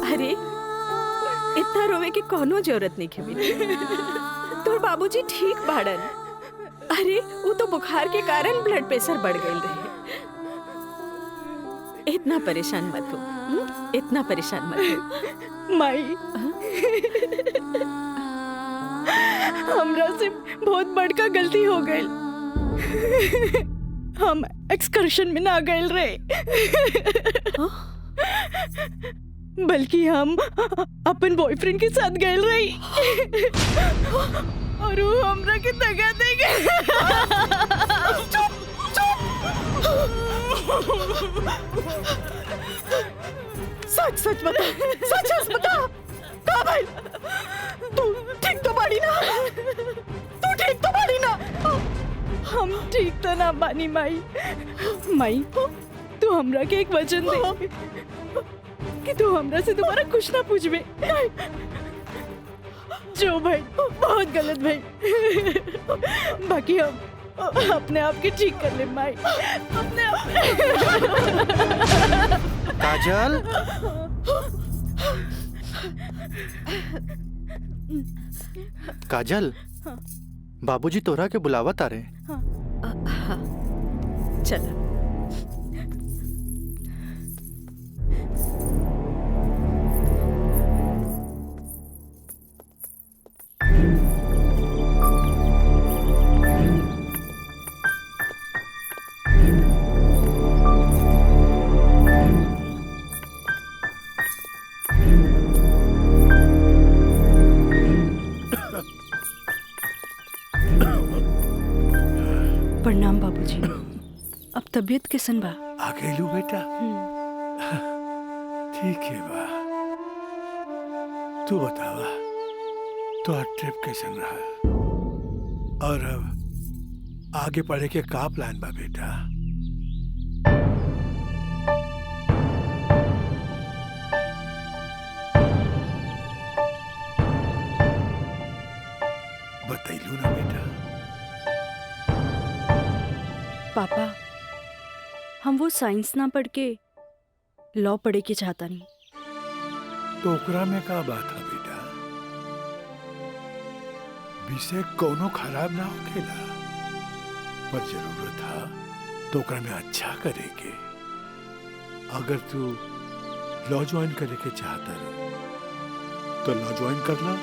अरे इतना रोवे की कोनो जरूरत नहीं है बेटी। तोर बाबूजी ठीक बाड़न। अरे वो तो बुखार के कारण ब्लड प्रेशर बढ़ गई रहे। इतना परेशान मत हो, इतना परेशान मत हो माई। हमरा से बहुत बड़का गलती हो गई। हम एक्सकर्शन में ना गए रहे, बल्कि हम अपन बॉयफ्रेंड के साथ गए रही। और वो हमरा के दगा दे गए। सच सच बता, सच सच बता। कहाँ भाई? तू ठीक तो बाड़ी ना? तू ठीक तो बाड़ी ना? हम ठीक तो ना बानी माई। माई तू हमरा के एक वचन दे कि तू हमरा से दोबारा कुछ ना पूछबे। जो भाई बहुत गलत भाई, बाकी हम अपने आप के ठीक कर ले माई, अपने आप। काजल, काजल, बाबूजी तोरा के बुलावा तारे। चला। प्रणाम बाबूजी। अब तबीयत कैसन बा? आ गइलू बेटा। ठीक है बा। तू बतावा तो ट्रिप कैसन रहा और अब आगे पढ़े के का प्लान बा बेटा? बतैलू ना बेटा। पापा हम वो साइंस ना पढ़ के लॉ पढ़े के चाहता नहीं। तो ओकरा में का बात है बेटा? विषय कोनो खराब ना होखेला, पर जरूरत है तो ओकरा में अच्छा करे के। अगर तू लॉ ज्वाइन करे के चाहता रहो तो लॉ ज्वाइन कर ला।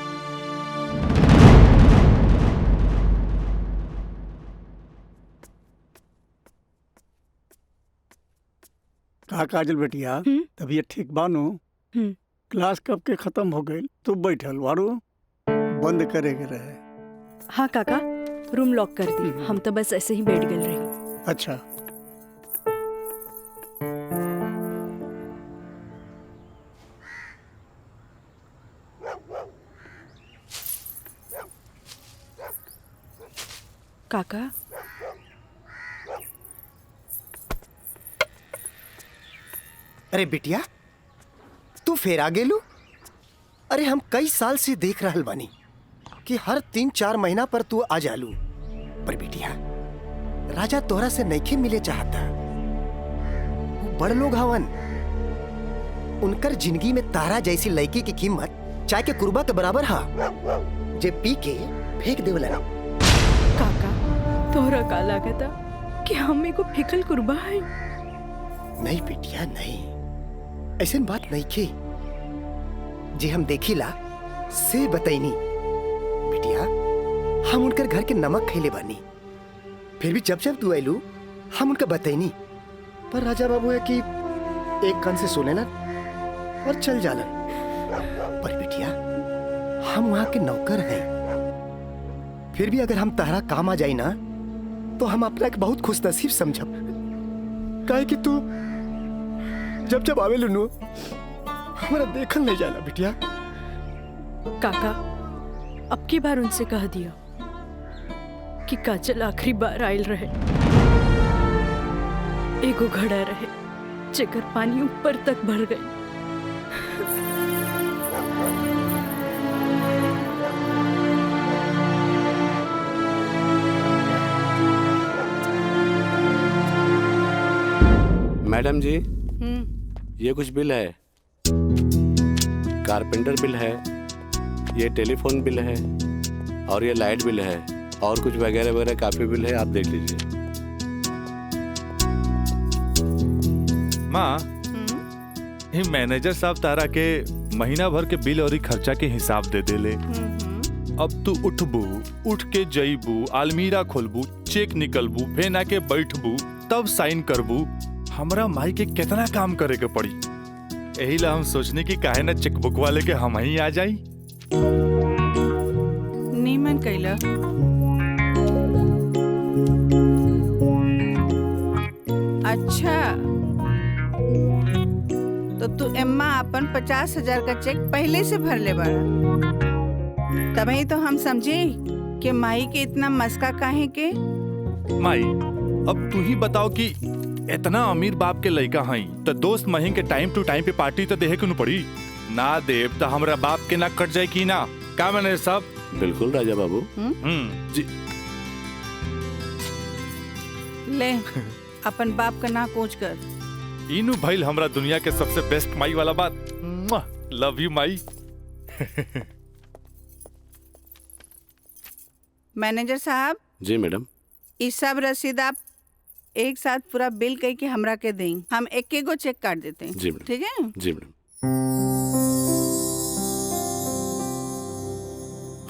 का काजल बेटिया तबीयत ठीक बानू? क्लास कब के खत्म हो गई? तू बैठल वारू बंद करे के रहे। हाँ काका, रूम लॉक कर दी। हम तो बस ऐसे ही बैठ गए रहे। अच्छा काका अरे बिटिया तू फिर आ गेलू? अरे हम कई साल से देख रहल बानी कि हर 3-4 महीना पर तू आ जालू। पर बिटिया राजा तोहरा से नइखे मिले चाहता। वो बड़ लोग हवन, उनकर जिंदगी में तारा जैसी लड़की की कीमत चाय के कुर्बा के बराबर हा, जे पी के फेंक देवलन। काका तोहरा का लागता कि हमें को फेकल कुर्बा है? नहीं बिटिया नहीं, ऐसे बात नहीं के जे हम देखिला से बताइनी। बिटिया हम उनकर घर के नमक खैले बानी, फिर भी जब जब तू आयलू हम उनका बताइनी। पर राजा बाबू है कि एक कान से सुनेलन और चल जालन। पर बिटिया हम वहां के नौकर हैं, फिर भी अगर हम तारा काम आ जाई ना तो हम अपना एक बहुत खुश नसीब समझब। काहे कि तू जब जब आवे लुनू हमारा देखल नहीं जाला बिटिया। काका अब की बार उनसे कह दिया कि काजल आखिरी बार आयल रहे, एगो घड़ा रहे जेकर पानी ऊपर तक भर गई। मैडम जी ये कुछ बिल है, कारपेंटर बिल है, ये टेलीफोन बिल है और ये लाइट बिल है और कुछ वगैरह वगैरह काफी बिल है, आप देख लीजिए। माँ ये मैनेजर साहब तारा के महीना भर के बिल और खर्चा के हिसाब दे देले। अब तू उठबू, उठ के जईबू, अलमीरा खोलबू, चेक निकलबू, फेन आके बैठबू, तब साइन करबू। हमरा माई के कितना काम करे के पड़ी। यही ला हम सोचने की काहे ना चेकबुक वाले के हम ही आ जाई। नीमन कैला। अच्छा तो तू एम्मा अपन 50,000 का चेक पहले से भर ले बाड़ा, तभी तो हम समझे कि माई के इतना मस्का काहे के। माई अब तू ही बताओ कि इतना अमीर बाप के लड़का हई तो दोस्त महीन के टाइम टू टाइम पे पार्टी तो देहे क्यों पड़ी ना? देव तो हमरा बाप के ना कट जाए की ना? का मैंने सब बिल्कुल राजा बाबू। जी ले अपन बाप का ना कोच कर। इनु भइल हमरा दुनिया के सबसे बेस्ट माई वाला बात। Love you Mai. मैनेजर साहब। जी मैडम। इस सब रसीद आप एक साथ पूरा बिल कह के हमरा के दें, हम एक गो चेक काट देते हैं। जी मैडम। ठीक है जी मैडम।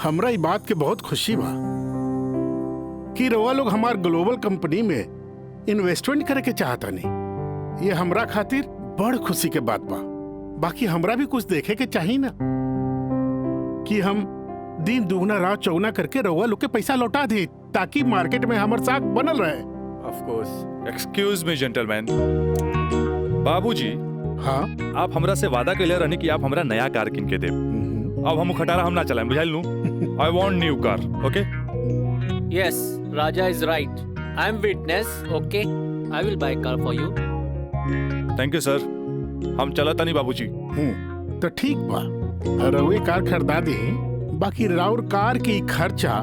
हमरा ई बात के बहुत खुशी बा कि रउआ लोग हमार ग्लोबल कंपनी में इन्वेस्टमेंट करे के चाहता नहीं। ये हमरा खातिर बड़ खुशी के बात बा। बाकी हमरा भी कुछ देखे के चाहिए ना कि हम दिन दुगना रात चौगुना करके रउआ लोग के पैसा लौटा दे ताकि मार्केट में हमार साख बनल रहे। Of course. Excuse me gentleman. बाबूजी, हाँ, आप हमरा से वादा कैले रहनी कि आप हमरा नया कार किन के देब। अब हम खटारा हम ना चलाएं, बुझाइल नु? I want new car, okay? Yes, Raja is right. I am witness. Okay, I will buy car for you. Thank you sir. हम चलता नहीं बाबूजी। तो ठीक बा, रउए कार खरीदा दे, बाकी राउर कार की खर्चा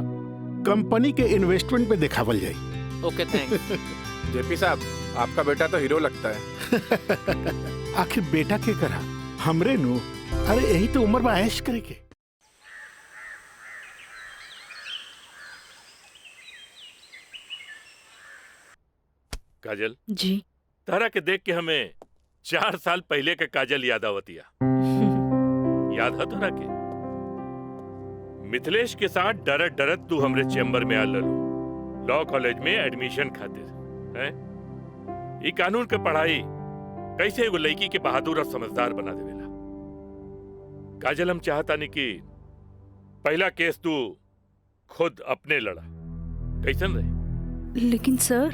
कंपनी के इन्वेस्टमेंट पे दिखावल जाई। Okay, thanks. जेपी साहब, आपका बेटा तो हीरो लगता है। आखिर बेटा के करा हमरे नु, अरे यही तो उम्र में ऐश करे के। काजल जी। तारा के देख के हमें 4 साल पहले का काजल याद आवतिया। याद है तारा के? मिथिलेश के साथ डरत डरत तू हमरे चेम्बर में आ ललू लॉ कॉलेज में एडमिशन खातिर हैं? ई कानून के पढ़ाई कैसे एगो लड़की के बहादुर और समझदार बना देवेला। काजल, हम चाहता नहीं कि पहला केस तू खुद अपने लड़ा, कैसन रहे? लेकिन सर,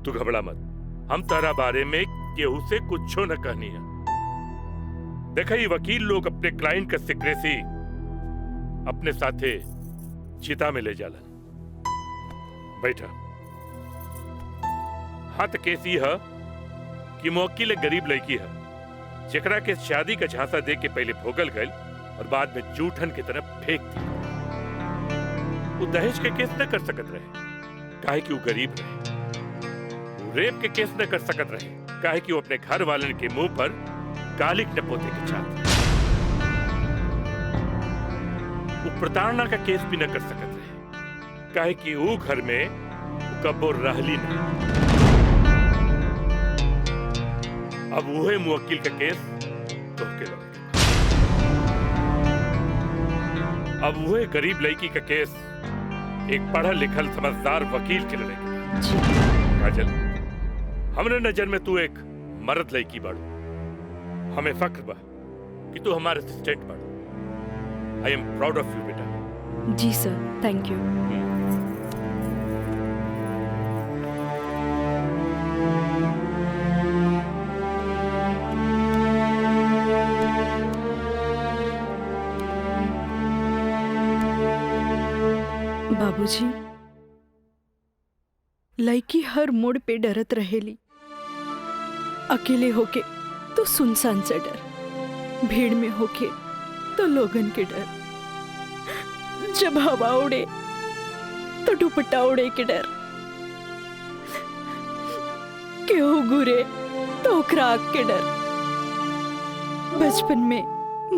तू घबरा मत, हम तारा बारे में केहू से कुछो न कहनी है। देखा, ये वकील लोग अपने क्लाइंट का सीक्रेसी अपने साथे चिता में ले जालन। बैठा। हाँ, तो केस ये है कि मुवक्किल एक गरीब लड़की है जेकरा के शादी का झांसा दे के पहले भोगल गई और बाद में जूठन की तरफ फेंक दी। वो दहेज के केस न कर सकत रहे काहे कि वो गरीब रहे। रेप के केस न कर सकत रहे काहे कि वो अपने घर वालन के मुंह पर कालिक न पोते के चाहते। वो प्रताड़ना का केस भी न कर सकत रहे काहे कि वो घर में कब्बो रहली नहीं। अब वही मुवक्किल का केस तो के लगे। अब वही गरीब लड़की का केस एक पढ़ा लिखल समझदार वकील के लड़ेगा। काजल, हमरे नजर में तू एक मर्द लड़की बाड़ू। हमें फख्र बा कि तू हमारे असिस्टेंट बाड़ू। आई एम प्राउड ऑफ यू बेटा। जी सर, थैंक यू। बाबूजी, लड़की हर मोड़ पे डरत रहेली। अकेले होके तो सुनसान से डर, भीड़ में होके तो लोगन के डर, जब हवा उड़े तो दुपट्टा उड़े के डर, केहू घूरे तो ओकरा आग के डर, बचपन में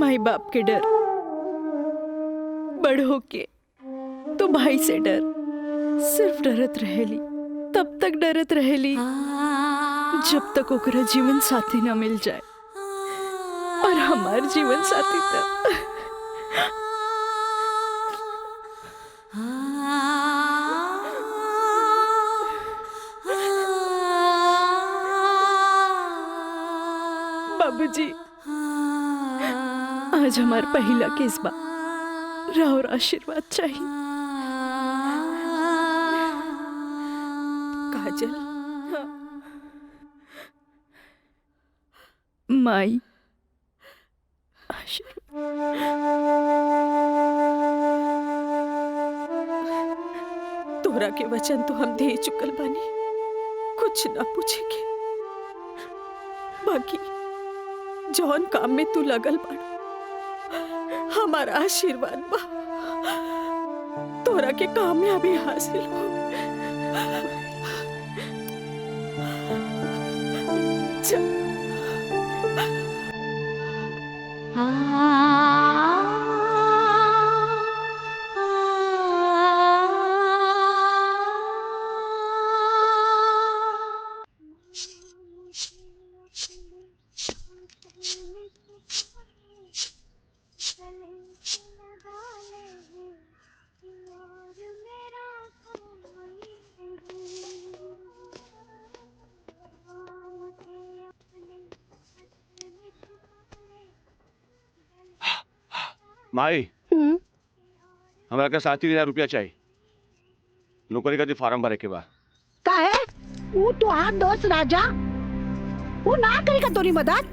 माई बाप के डर, बड़ होके तो भाई से डर। सिर्फ डरत रहेली, तब तक डरत रहेली जब तक ओकरा जीवन साथी न मिल जाए। और हमार जीवन साथी तो बाबूजी, आज हमार पहला केस बा, राउर आशीर्वाद चाहिए। काजल, माई, तोरा के वचन तो हम दे चुकल बानी, कुछ ना पूछेगे। बाकी जौन काम में तू लगल बाड़ू, हमारा आशीर्वाद बा तोरा के कामयाबी हासिल हो। माई हमरा के 7,000 रुपया चाहिए नौकरी का फार्म भरे के बाद। का है वो तो हाथ दोस्त राजा वो ना करेगा तोरी मदद।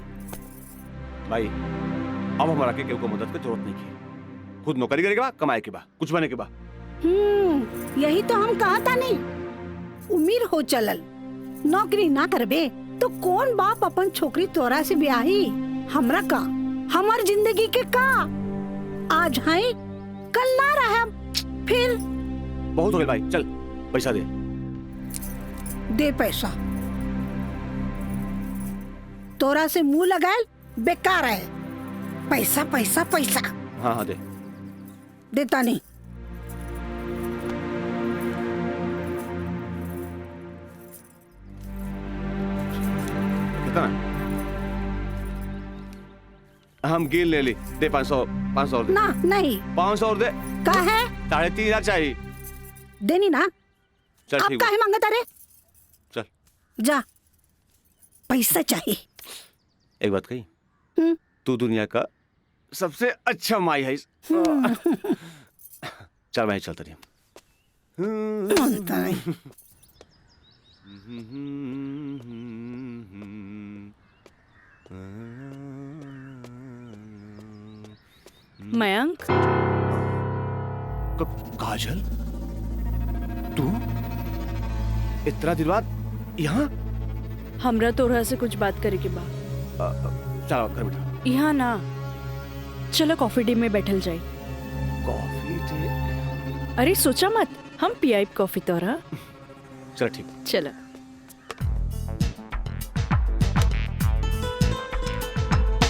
भाई अब हमारा के केहू को मदद की जरूरत नहीं है, खुद नौकरी करे के बा, कमाए के बा, कुछ बने के बा। यही तो हम कहा था नहीं उम्मीद हो चलल नौकरी ना करबे तो कौन बाप अपन छोकरी तोरा से ब्याही। हमरा का हमार जिंदगी के का आज है कल ना रहे फिर। बहुत हो गया भाई, चल पैसा दे पैसा। तोरा से मुंह लगाए बेकार है। पैसा पैसा पैसा। हाँ हाँ दे। देता नहीं। कितना? हम गिन ले ली, दे 500 और दे। ना नहीं 500 और दे। का है 3,500 चाहिए। देनी ना। चल अब ठीक काहे मांगता रे? चल जा पैसा चाहिए। एक बात कही, तू दुनिया का सबसे अच्छा माई है। चल मैं चलता रही। मयंक काजल तू इतना दिन बाद यहाँ? हमरा तोरा से कुछ बात करे के बा। चलो घर बैठा। यहाँ ना, चलो कॉफी डे में बैठल जाए। Coffee day? अरे सोचा मत, हम पियाई कॉफी तोरा। चल ठीक। चलो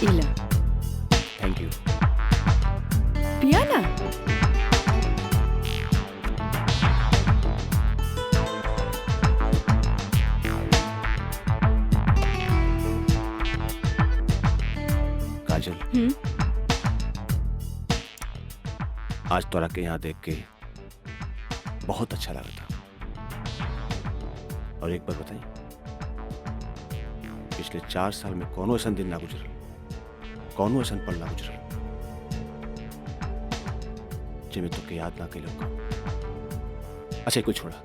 इला। Thank you. पिया ना। काजल आज तोरा के यहाँ देख के बहुत अच्छा लगा था। और एक बार बताई, पिछले 4 साल में कौनो ऐसा दिन ना गुजरल, कौनो ऐसा पल ना गुजरल जिसमें तो के याद ना के लोग। अच्छा कुछ छोड़ा,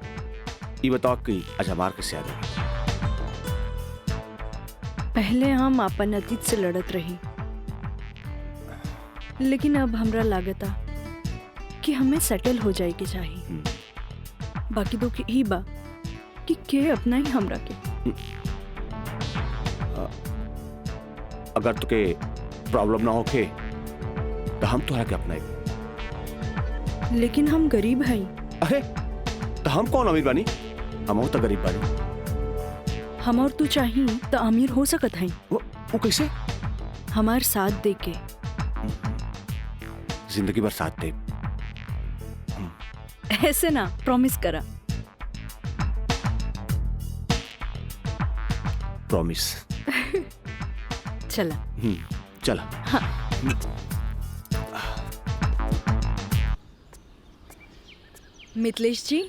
ये बताओ कि आज हमार किससे याद है? पहले हम अपन अतीत से लड़त रही, लेकिन अब हमरा लागता कि हमें सेटल हो जाए के चाहिए। बाकी तो ही बा कि के अपना ही हमरा के। अगर तुके प्रॉब्लम ना होके तो हम तोहरा के अपना। लेकिन हम गरीब हैं। अरे तो हम कौन अमीर बानी? हम तो गरीब बानी। हम और तू चाहिए तो अमीर हो सकत हैं। वो कैसे? हमार साथ दे के। जिंदगी भर साथ दे। ऐसे ना, प्रॉमिस करा। प्रॉमिस। चला। चला। हाँ। मिथिलेश जी,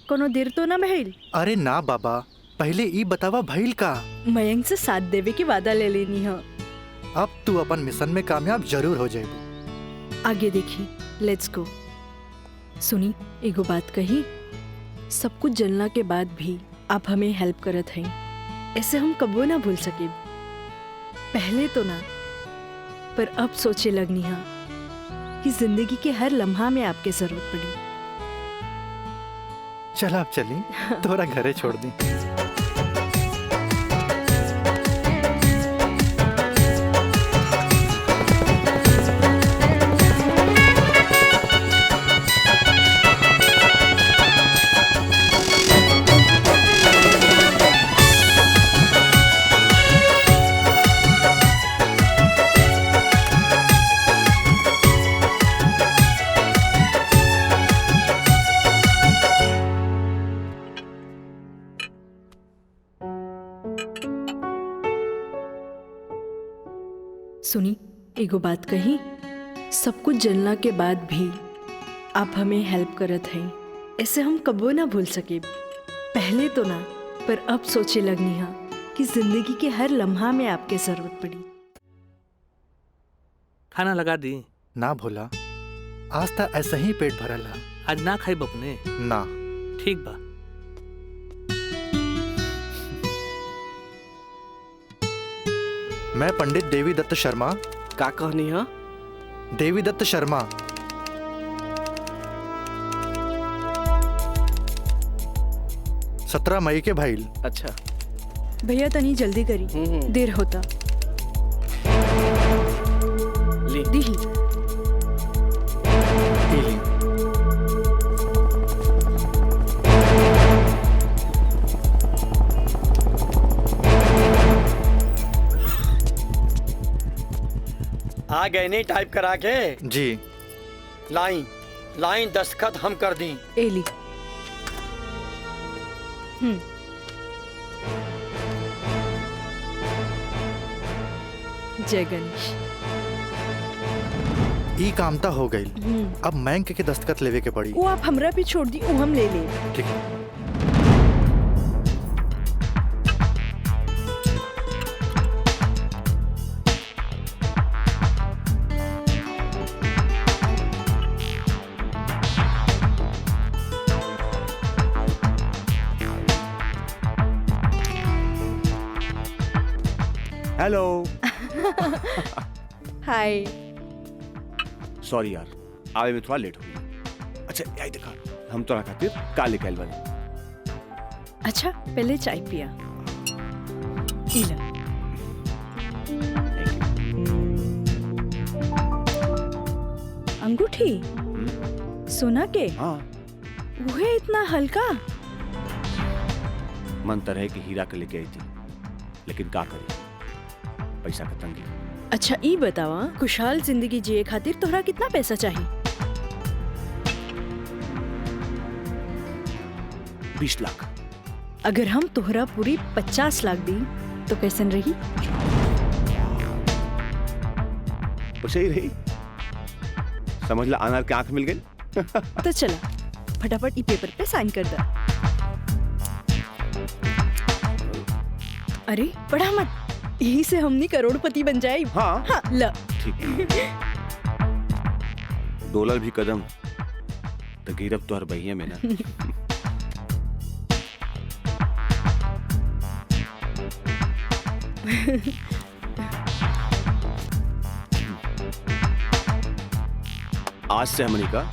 कोनो देर तो ना भइल? अरे ना बाबा, पहले ई बतावा भइल का? मयंक से साथ देवे की वादा ले लेनी है। अब तू अपन मिशन में कामयाब जरूर हो जाएगी। आगे देखी, लेट्स गो। सुनी, एगो बात कही, सब कुछ जलना के बाद भी आप हमें हेल्प करत हैं, ऐसे हम कबो ना भूल सके। पहले तो ना, पर अब सोचे लगनी है कि जिंदगी के हर लम्हा में आपकी जरूरत पड़ी। चल आप चली, तोरा घरे छोड़ दी। सुनी, एगो बात कही, सब कुछ जलना के बाद भी आप हमें हेल्प करत हैं, ऐसे हम कबो ना भूल सके। पहले तो ना, पर अब सोचे लगनी है कि जिंदगी के हर लम्हा में आपके जरूरत पड़ी। खाना लगा दी? ना भोला, आज तक ऐसा ही पेट भरल है। आज ना खाई बपने ना। ठीक बा। मैं पंडित देवी दत्त शर्मा। का कहनी है? देवी दत्त शर्मा। सत्रह मई के भाईल। अच्छा भैया तनी जल्दी करी, देर होता। दीही। आ गए नहीं टाइप करा के? जी। लाइन लाइन दस्तखत हम कर दी। एली। जय गणेश। ई कामता हो गई। अब बैंक के दस्तखत लेवे के पड़ी। वो आप हमरा पे छोड़ दी, वो हम ले ले। ठीक है। हेलो। हाय। सॉरी यार, आवे में थोड़ा लेट हो गया। अच्छा यही देखा, हम तोरा खातिर काले कैल बने। अच्छा पहले चाय पिया। इला। अंगूठी सोना के? हाँ। वो है इतना हल्का? मन तरह के हीरा के लेके आई थी, लेकिन का करी, पैसा का तंगी। अच्छा ई बतावा, खुशहाल जिंदगी जिए खातिर तोहरा कितना पैसा चाहिए? 20 लाख। अगर हम तोहरा पूरी 50 लाख दी तो कैसन रही? वैसे ही रही। समझ ला, अनार के आंख मिल गई। तो चला फटाफट ई पेपर पे साइन कर दे। अरे पढ़ा मत, यही से हमनी करोड़पति बन जाए। हाँ, हाँ ल। ठीक है। डॉलर भी कदम तो गिरब तो हर बहिया में ना। आज से हमनी का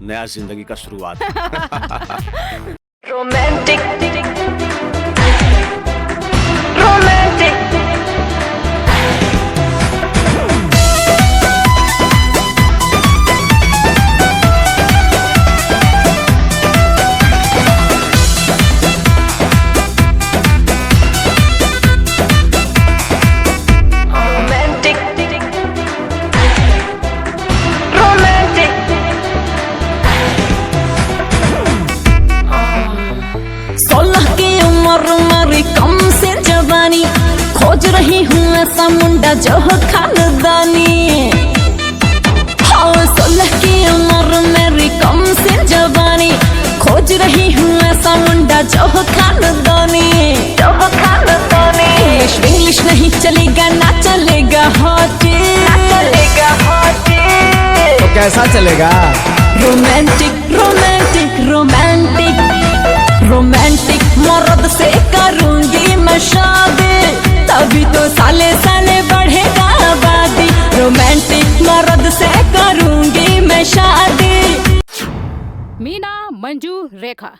नया जिंदगी का शुरुआत। रोमांटिक खोज रही हूँ ऐसा मुंडा जो हो खानदानी। हाँ 16 की उम्र मेरी कम से जवानी, खोज रही हूँ ऐसा मुंडा जो हो खानदानी। इंग्लिश नहीं चलेगा, ना चलेगा हॉटी, तो कैसा चलेगा? रोमांटिक रोमांटिक रोमांटिक रोमांटिक मर्द से करूंगी मैं शादी, तभी तो साले साले बढ़ेगा आबादी। रोमांटिक मर्द से करूंगी मैं शादी। मीना, मंजू, रेखा,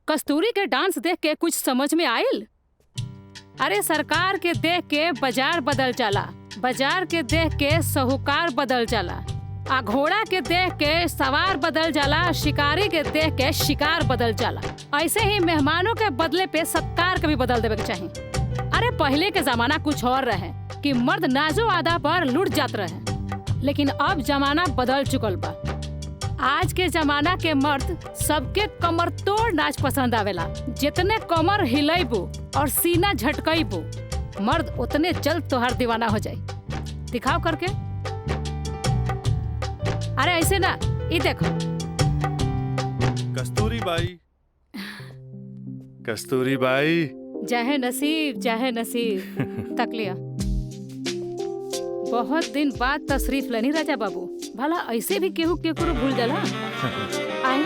कस्तूरी के डांस देख के कुछ समझ में आयल? अरे सरकार के देख के बाजार बदल जाला, बाजार के देख के साहूकार बदल जाला, आ घोड़ा के देख के सवार बदल जाला, शिकारी के देख के शिकार बदल जाला। ऐसे ही मेहमानों के बदले पे सत्कार कभी बदल देवे के चाहिए। अरे पहले के जमाना कुछ और रहे कि मर्द नाजो आदा पर लुट जात रहे, लेकिन अब जमाना बदल चुकल बा। आज के जमाना के मर्द सबके कमर तोड़ नाच पसंद आवेला। जितने कमर हिलेबू और सीना झटकईबू, मर्द उतने जल्द तोहार दीवाना हो जाए। दिखाओ करके। अरे ऐसे ना, ये देखो। कस्तूरी बाई, कस्तूरी बाई। चाहे नसीब, चाहे नसीब। तक लिया। बहुत दिन बाद तशरीफ लनी राजा बाबू। भला ऐसे भी केहू केकरो भूल जाला। आए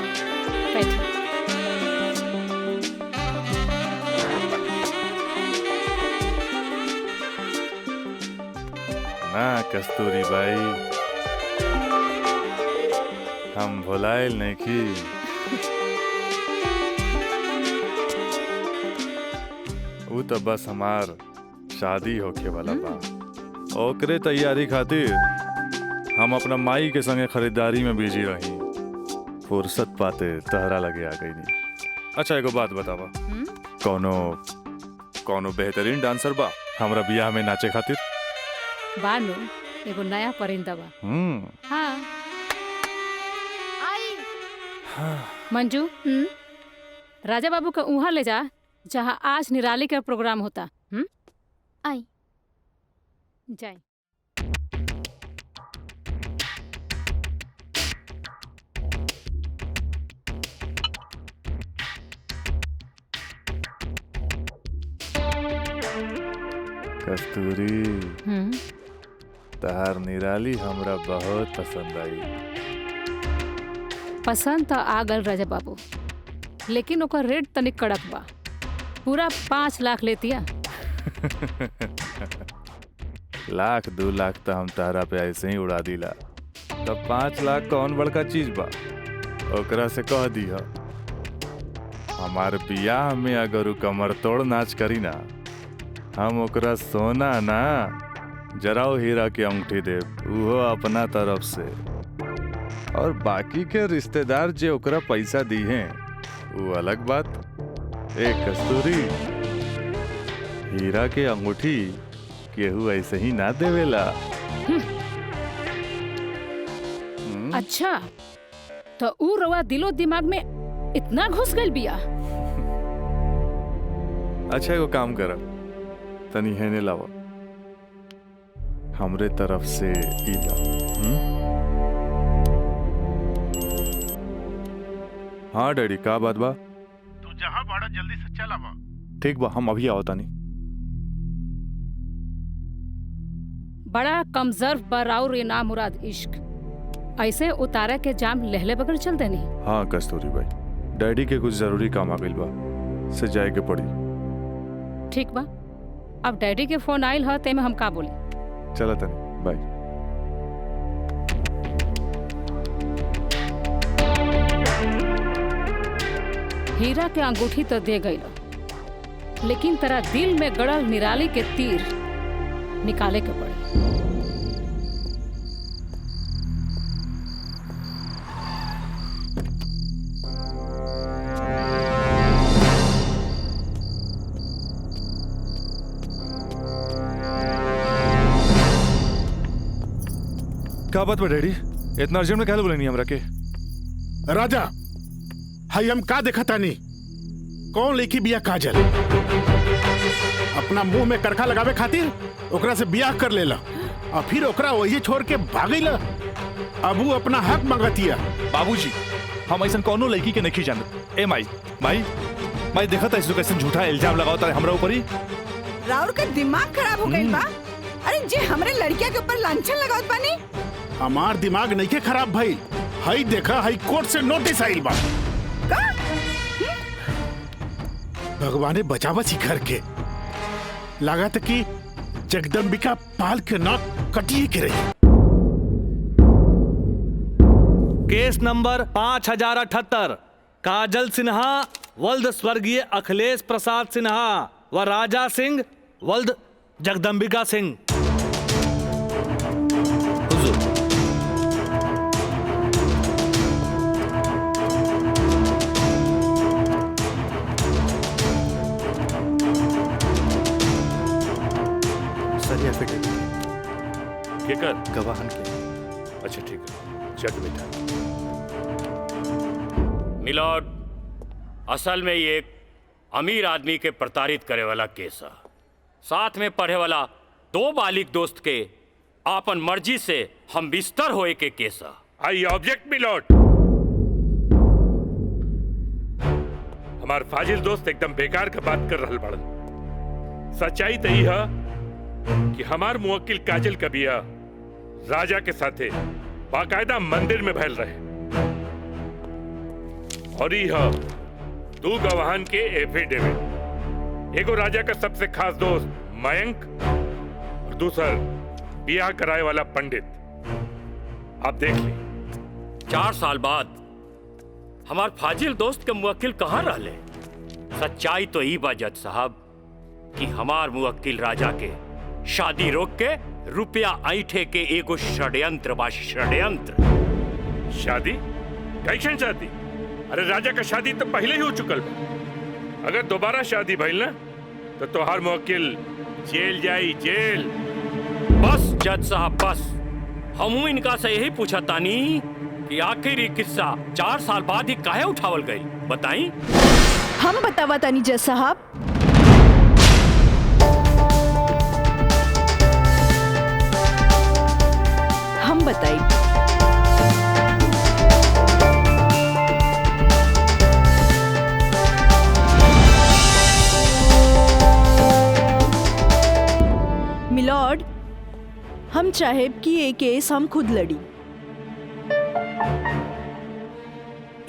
बैठ। ना कस्तूरी बाई, हम भुलाइल नहीं की। वो तो बस हमार शादी होके वाला बा, ओकरे तैयारी खातिर हम अपना माई के संगे खरीदारी में बिजी रही। फुर्सत पाते तहरा लगे आ गई नहीं। अच्छा एगो बात बतावा, कौनो बेहतरीन डांसर बा हमरा बियाह में नाचे खातिर? बानू एगो नया परिंदा बा। हाँ। मंजू, राजा बाबू का उहाँ ले जा जहाँ आज निराली का प्रोग्राम होता। आई जाए। कस्तूरी, तहार निराली हमरा बहुत पसंद आई। पसंद तो आ गल राजा बाबू, लेकिन ओकर रेट तनिक कड़क बा। पूरा 5 लाख लेतिया। लाख 2 लाख तो हम तहरा पे ऐसे ही उड़ा दिला, तब 5 लाख कौन बड़का चीज बा? ओकरा से कह दिया हमार बियाह में अगर उ कमर तोड़ नाच करी ना, हम ओकरा सोना ना जराओ हीरा के अंगूठी देव, उहो अपना तरफ से। और बाकी के रिश्तेदार जे ओकरा पैसा दी हैं वो अलग बात। एक कस्तूरी, हीरा के अंगूठी केहू ऐसे ही ना देवेला। अच्छा तो ऊ रवा दिलो दिमाग में इतना घुस गइल बिया। अच्छा एगो काम कर, तनी हेने लावा, हमरे तरफ से ई ला। हाँ डैडी, का बात बा? तू जहाँ बाड़ा जल्दी से चल आवा। ठीक बा, हम अभी आवता नहीं। बड़ा कमजोर बराउर ये नाम मुराद इश्क, ऐसे उतारा के जाम लहले बगल चल देनी। हाँ कस्तूरी भाई, डैडी के कुछ जरूरी काम आ गइल बा, से जाए के पड़ी। ठीक बा, अब डैडी के फोन आइल ह ते में हम का बोली। चला तनी, बाय। हीरा के अंगूठी तो दे गई, लेकिन तेरा दिल में गड़ल निराली के तीर निकाले के पड़ी। का बात बा डैडी, इतना अर्जेंट में काहे बोले नहीं हमरा के? राजा, हाई हम का देखा तानी? कौन लेखी बिया काजल? अपना मुंह में करखा लगावे खातिर ओकरा से बियाह कर लेला और फिर ओकरा वही छोड़ के भागीला। अब वो अपना हक मांगतिया। बाबूजी, हम ऐसा कौनो लड़की के नहीं जानत। ए माई माई माई, देखा था इसको कैसे झूठा इल्जाम लगावता हमरा ऊपर ही। राउर का दिमाग खराब हो गई बा। अरे जे हमरे लड़किया के ऊपर लांछन लगावत बानी। हमार दिमाग नहीं के खराब भाई, हाई देखा हाई कोर्ट से नोटिस आइल बा। भगवाने बचावा सी घर के, लागत कि जगदम्बिका पाल के नाक कटिए के रही। केस नंबर 5078, काजल सिन्हा वल्द स्वर्गीय अखिलेश प्रसाद सिन्हा व राजा सिंह वल्द जगदम्बिका सिंह। केकर? गवाहन के। अच्छा ठीक है, चल बेटा। मिलॉर्ड, असल में ये एक अमीर आदमी के प्रताड़ित करे वाला केस है। साथ में पढ़े वाला 2 बालिग दोस्त के आपन मर्जी से हम बिस्तर होए के केस है। I object milord. हमार फाजिल दोस्त एकदम बेकार का बात कर रहल बड़न। सच्चाई तो यही है कि हमार मुवक्किल काजल का बिया राजा के साथे बाकायदा मंदिर में भैल रहे और यह 2 गवाहन के एफिडेविट, एगो राजा का सबसे खास दोस्त मयंक और दूसर बियाह कराए वाला पंडित। आप देख ली। 4 साल बाद हमार फाजिल दोस्त के मुवक्किल कहाँ रहले? सच्चाई तो ई बा जज साहब कि हमार मुवक्किल राजा के शादी रोक के रुपया ऐठे के एगो षड्यंत्र बा, षड्यंत्र। शादी? कैसन शादी? अरे राजा का शादी तो पहले ही हो चुकल बा। अगर दोबारा शादी भइल ना तो तोहार मुवक्किल जेल जाई, जेल। बस जज साहब बस, हमू इनका से यही पूछा तानी कि आखिर ये किस्सा 4 साल बाद ही काहे उठावल गई, बताई? हम बतावा तानी जज साहब। हम बताई। मिलॉर्ड, हम चाहे कि ये केस हम खुद लड़ी।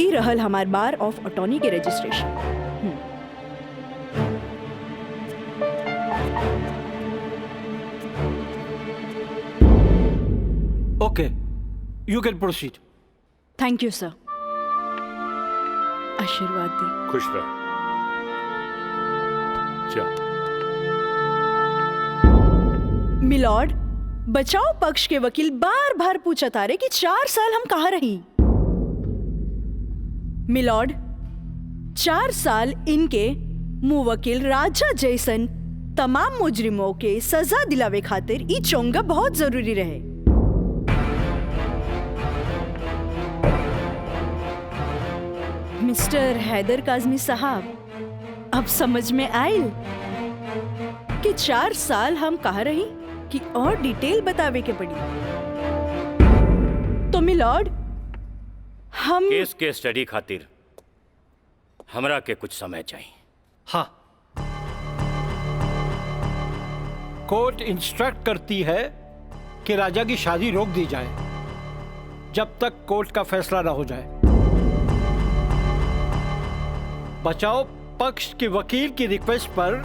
ई रहल हमार बार ऑफ अटॉर्नी के registration. Okay, you can proceed. Thank you sir. आशीर्वाद दी। खुश रह। चल। मिलॉर्ड, बचाव पक्ष के वकील बार बार पूछा तारे कि 4 साल हम कहाँ रही। मिलॉर्ड, 4 साल इनके मुवक्किल राजा जैसन तमाम मुजरिमों के सजा दिलावे खातिर ई चोंगा बहुत जरूरी रहे। मिस्टर हैदर काज़मी साहब, अब समझ में आयल कि 4 साल हम कहाँ रही कि और डिटेल बतावे के पड़ी। तो मिलॉर्ड, हम केस के स्टडी खातिर हमरा के कुछ समय चाहिए। हाँ, कोर्ट इंस्ट्रक्ट करती है कि राजा की शादी रोक दी जाए जब तक कोर्ट का फैसला ना हो जाए। बचाव पक्ष के वकील की रिक्वेस्ट पर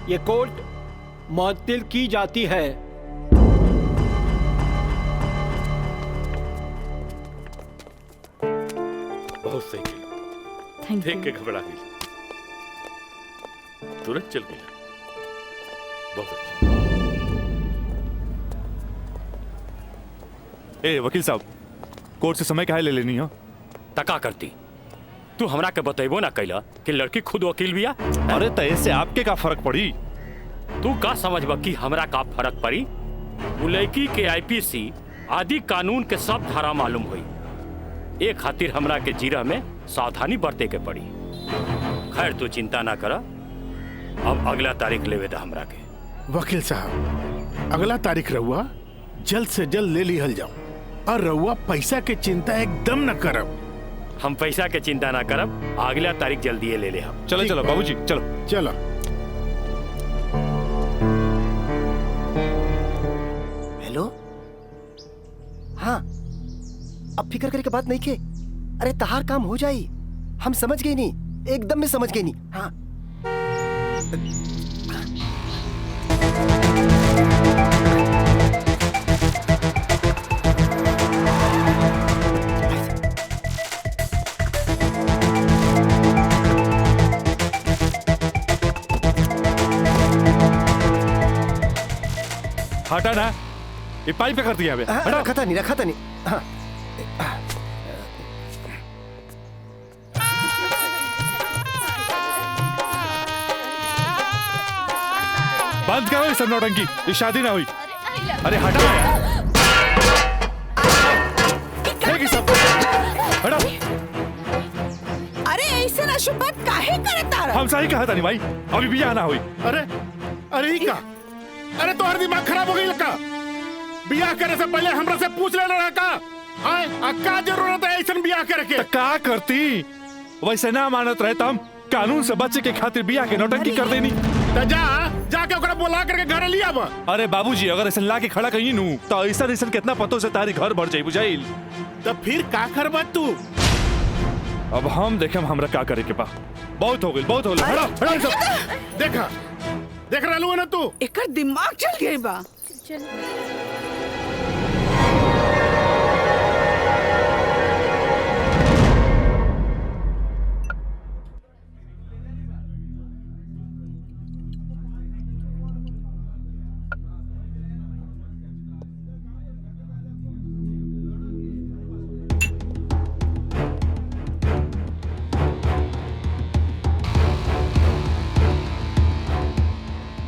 यह कोर्ट मुअत्तिल की जाती है। बहुत सही किया। देख के घबरा गई, तुरंत चल गई। बहुत अच्छा। ए वकील साहब, कोर्ट से समय काहे ले लेनी हो? तका करती तू हमरा के बतेबो ना कैला कि लड़की खुद वकील बिया। अरे तय से आपके का फर्क पड़ी? तू का समझबा कि हमरा का फर्क पड़ी? वो लड़की के आईपीसी आदि कानून के सब धारा मालूम हुई। एक खातिर हमरा के जीरा में सावधानी बरते के पड़ी। खैर तू चिंता ना करा, अब अगला तारीख लेवे दा हमरा के। वकील साहब, अगला तारीख रहुआ जल्द से जल्द ले लिहल जाओ और रहुआ पैसा के चिंता एकदम न करब। हम पैसा के चिंता ना करब, अगला तारीख जल्दी ले ले हम। चलो चलो बाबूजी, चलो चलो। हेलो, हाँ, अब फिक्र करे के बात नहीं के। अरे तहार काम हो जाई, हम समझ गए नहीं, एकदम में समझ गए नहीं। हाँ, हटा ना, ये पाइप पे कर दिया है। रखा था नहीं, रखा था नहीं। हाँ। बंद करो ये सब नौटंकी, ये शादी ना हुई। अरे हटा, सब हटा। अरे ऐसे ना शुभ बात काहे करता? हम सही कहा था नहीं भाई, अभी भी आना हुई। अरे ही का? अरे तो हर दिमाग खराब हो गई लगा। बियाह करे से पहले हमरा से पूछ लेना रहा का? का जरूरत है ऐसा बियाह करे के? का करती? वैसे ना मानत रहे हम कानून से बचे के खातिर बियाह के नौटंकी कर देनी। तो जाके ओकरा बुला करके घर लिया बा। अरे बाबूजी अगर ऐसा ला के खड़ा कहीं नू तो ऐसा कितना पतो से तारी घर भर जाई बुझाइल। तो फिर का करबा तू? अब हम देखे हमरा का करे के बा। बहुत हो गइल बहुत हो गइल। देखा देख रहलू है ना तू? एकर दिमाग चल गई बा।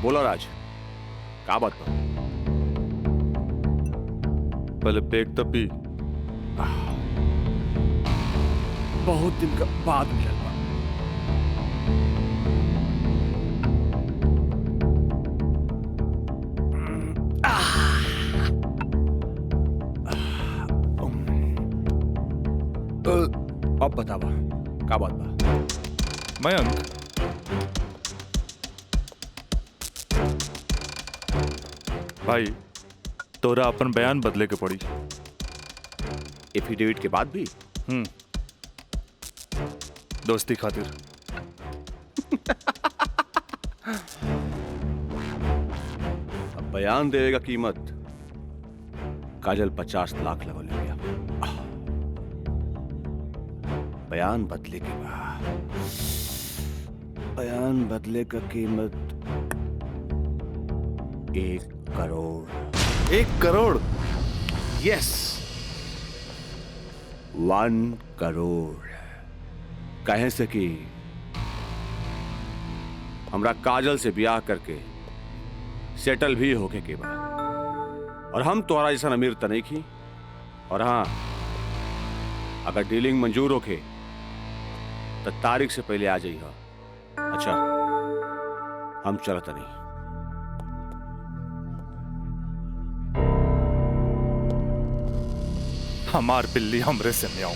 बोला राज, का बात बा? पहले पेक तो पी। बहुत दिन का बाद मिलल बा। अब बतावा का बात बा? मयंक भाई तोरा अपन बयान बदले के पड़ी। एफिडेविट के बाद भी? दोस्ती खातिर। अब बयान देने का कीमत काजल 50 लाख लगल गया। बयान बदले के बाद बयान बदले का कीमत 1 करोड़। 1 करोड़? यस 1 करोड़। कहे से कि हमरा काजल से ब्याह करके सेटल भी होके के बाद, और हम तोरा जैसा अमीर त नहीं की। और हाँ, अगर डीलिंग मंजूर होके तो तारीख से पहले आ जाइए। अच्छा हम चलत नहीं। हमार बिल्ली हमरे से म्याऊं।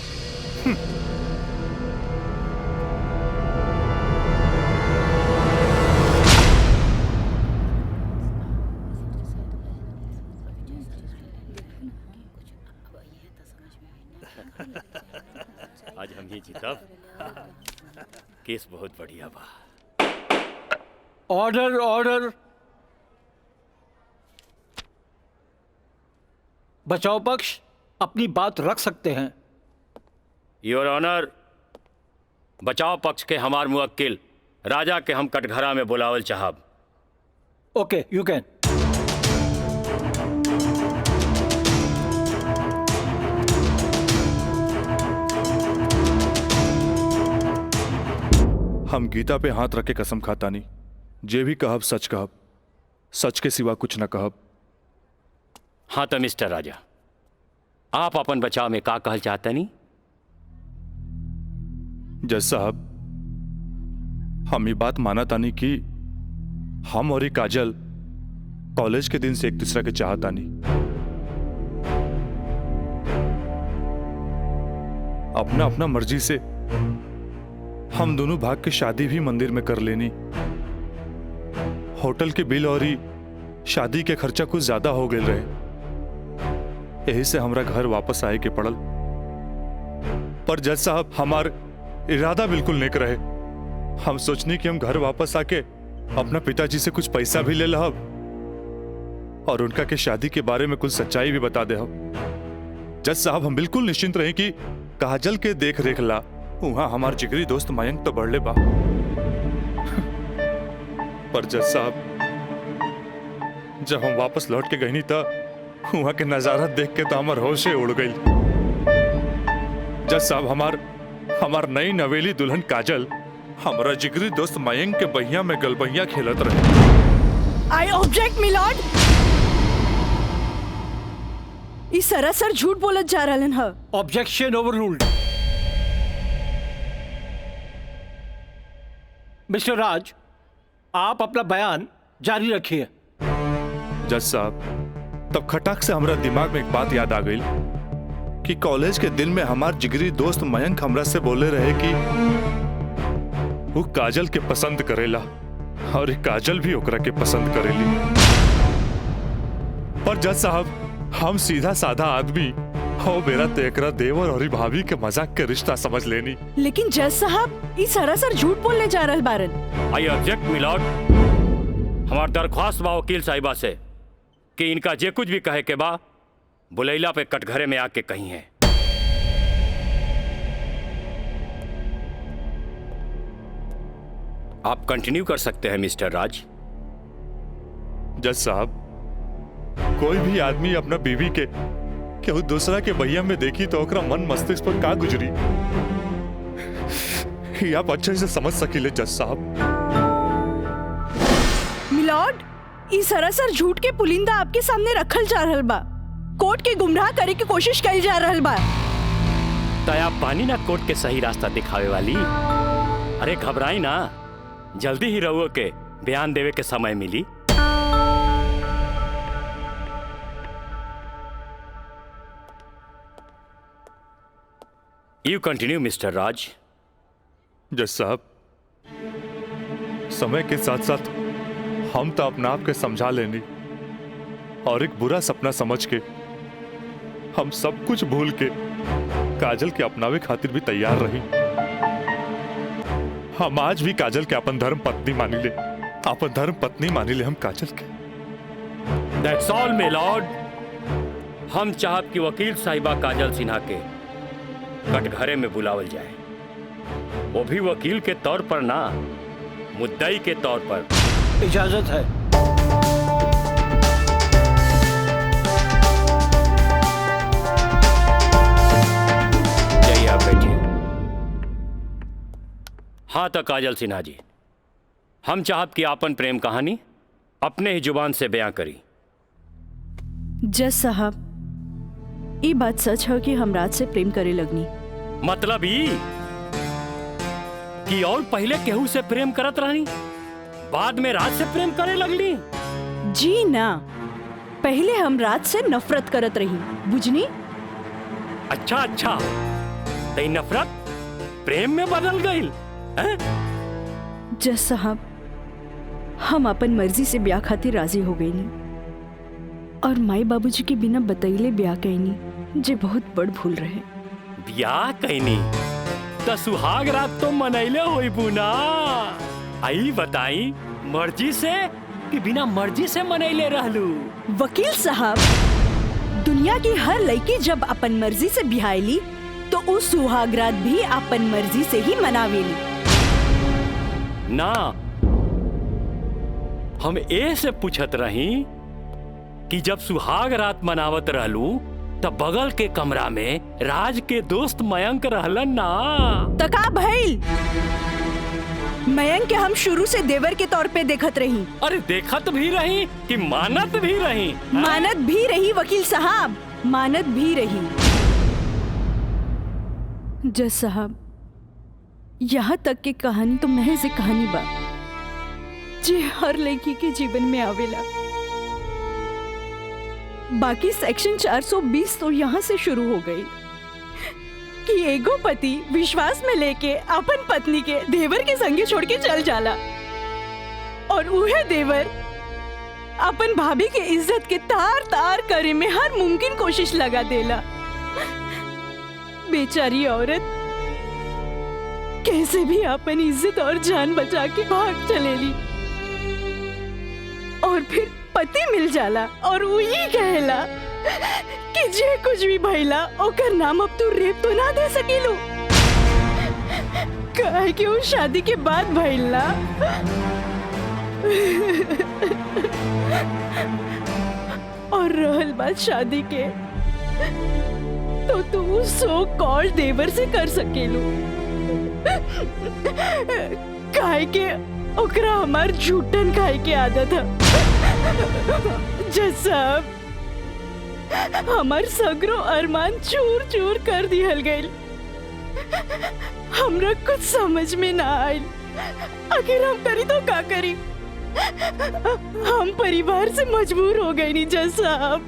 आज हम ही जीतब। केस बहुत बढ़िया बा। Order order. बचाव पक्ष अपनी बात रख सकते हैं। योर ऑनर, बचाव पक्ष के हमार मुवक्किल राजा के हम कटघरा में बुलावल चाहब। ओके यू कैन। हम गीता पे हाथ रख के कसम खाता नहीं, जे भी कहब सच कहब, सच के सिवा कुछ न कहब। हाँ तो मिस्टर राजा, आप अपन बचाव में का कहल चाहते नहीं? जज साहब, हम ये बात माना तानी कि हम और ये काजल कॉलेज के दिन से एक दूसरे के चाहता नहीं। अपना अपना मर्जी से हम दोनों भाग के शादी भी मंदिर में कर लेनी। होटल के बिल और शादी के खर्चा कुछ ज्यादा हो गए रहे, यही से हमरा घर वापस आए के पड़ल। पर जज साहब, हमार इरादा बिल्कुल नेक रहे। हम सोचनी कि हम घर वापस आके अपना पिताजी से कुछ पैसा भी ले लहब और उनका के शादी के बारे में कुछ सच्चाई भी बता दे। जज साहब, हम बिल्कुल निश्चिंत रहे कि काजल के देख रेख ला वहां हमार जिगरी दोस्त मयंक तो बढ़ले बा। पर जज साहब, जब हम वापस लौट के गई था वहां के नजारा देख के तो हमार होशे उड़ गई। जज साहब, हमार नई नवेली दुल्हन काजल हमारा जिगरी दोस्त मयंक के बहिया में गलबहिया खेलत रहे। I object milord. ई सरासर झूठ बोलत जा रहलन ह। Objection overruled. मिस्टर राज, आप अपना बयान जारी रखिए। जज साहब, तब खटाक से हमरा दिमाग में एक बात याद आ गई कि कॉलेज के दिन में हमार जिगरी दोस्त मयंक हमरा से बोले रहे कि वो काजल के पसंद करेला। और काजल भी ओकरा के पसंद करेली। पर जज साहब हम सीधा साधा आदमी हो, मेरा तो एकरा देवर और भाभी के मजाक के रिश्ता समझ लेनी। लेकिन जज साहब ये सरासर झूठ बोलने जा रहे बारन। I object milord. हमार दरख्वास्त बा वकील साहिबा से कि इनका जे कुछ भी कहे के बा बुलैला पे कटघरे में आके कही है। आप कंटिन्यू कर सकते हैं मिस्टर राज। जज साहब कोई भी आदमी अपना बीवी के केहू दूसरा के भैया में देखी तो ओकरा मन मस्तिष्क पर का गुजरी, ये आप अच्छे से समझ सकीले जज साहब। मिलॉर्ड ई सरासर झूठ के पुलिंदा आपके सामने रखल जा रहल बा, कोर्ट के गुमराह करे की कोशिश करी जा रहल बा। तो आप पानी ना कोर्ट के सही रास्ता दिखावे वाली। अरे घबराई ना, जल्दी ही रहुओ के बयान देवे के समय मिली। यू कंटिन्यू मिस्टर राज। जज साहब समय के साथ साथ हम तो अपना आप के समझा लेनी और एक बुरा सपना समझ के हम सब कुछ भूल के काजल के अपनावे खातिर भी तैयार रही। हम आज भी काजल के अपन धर्म पत्नी मानी ले, अपन धर्म पत्नी मानी ले हम काजल के। That's all, my lord। हम चाहत कि वकील साहिबा काजल सिन्हा के कटघरे में बुलावल जाए, वो भी वकील के तौर पर ना, मुद्दई के तौर पर। इजाजत है। जाइए आप बैठिए। हाँ तो काजल सिन्हा जी, हम चाहत कि आपन प्रेम कहानी अपने ही जुबान से बयां करी। जज साहब ये बात सच है कि हम राज से प्रेम करे लगनी। मतलब ई कि और पहले केहू से प्रेम करत रहनी, बाद में राज से प्रेम करे लगली? जी ना, पहले हम राज से नफरत करत रही, बुझनी? अच्छा अच्छा, तो नफरत प्रेम में बदल गई? जज साहब हम अपन मर्जी से ब्याह खातिर राजी हो गई और माई बाबूजी के बिना बतैले ब्याह कहनी, जे बहुत बड़ भूल रहे। ब्याह कहनी तो सुहाग रात तो मनैले होई बुना। आई बताई, मर्जी से कि बिना मर्जी से मनैले रहलू? वकील साहब दुनिया की हर लड़की जब अपन मर्जी से ब्याहली तो उस सुहाग रात भी अपन मर्जी से ही मनावेली ना। हम ए से पूछत रही कि जब सुहाग रात मनावत रहलू तब बगल के कमरा में राज के दोस्त मयंक रहलन ना। तका भइल, मयंक के हम शुरू से देवर के तौर पे देखत रही। अरे देखत भी रही कि मानत भी रही? मानत भी रही वकील साहब, मानत भी रही। जज साहब यहाँ तक की कहानी तो महज एक कहानी बा जे हर लड़की के जीवन में आवेला। बाकी सेक्शन 420 तो यहाँ से शुरू हो गई कि एगो पति विश्वास में लेके अपन पत्नी के देवर के संगे छोड़ के चल जाला और उहे देवर अपन भाभी के इज्जत के तार तार करे में हर मुमकिन कोशिश लगा देला। बेचारी औरत कैसे भी अपन इज्जत और जान बचा के भाग चलेली और फिर पति मिल जाला और वही कहला कि जे कुछ भी भइला ओकर नाम अब तू रेप तो ना दे सकीलू, काहे कि वो शादी के बाद भइला। और रहल बात शादी के तो तू सो कॉल्ड देवर से कर सकेलू, काहे के ओकरा हमार झूठन खाए के आदत है। जज साहब हमार सगरो अरमान चूर चूर कर दिहल गइल। हमरा कुछ समझ में ना आइल, आखिर हम करी तो का करी। हम परिवार से मजबूर हो गए नी जज साहब,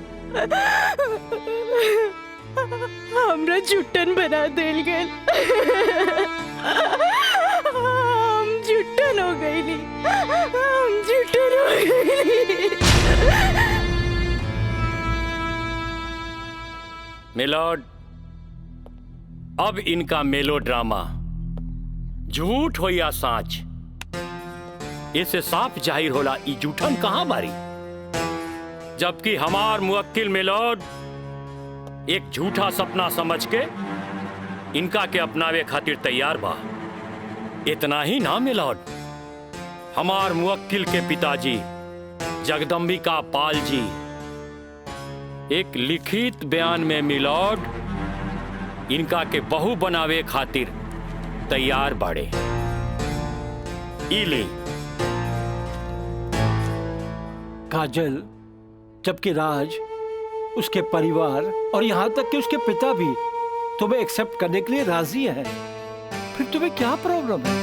हमरा झूठन बना दिल गइल। हम झूठन जूठन हो गई, हम जूठन हो गई। मिलॉर्ड, अब इनका मेलोड्रामा झूठ हो या साच, इससे साफ जाहिर होला ई जूठन कहां बारी। जबकि हमार मुवक्किल मिलॉर्ड एक झूठा सपना समझ के इनका के अपनावे खातिर तैयार बा। इतना ही ना मिलॉर्ड, हमार मुवक्किल के पिताजी जगदम्बिका पाल जी एक लिखित बयान में मिलॉर्ड इनका के बहू बनावे खातिर तैयार बाड़े। इले काजल, जबकि राज, उसके परिवार और यहाँ तक कि उसके पिता भी तुम्हें एक्सेप्ट करने के लिए राजी है, फिर तुम्हें क्या प्रॉब्लम है?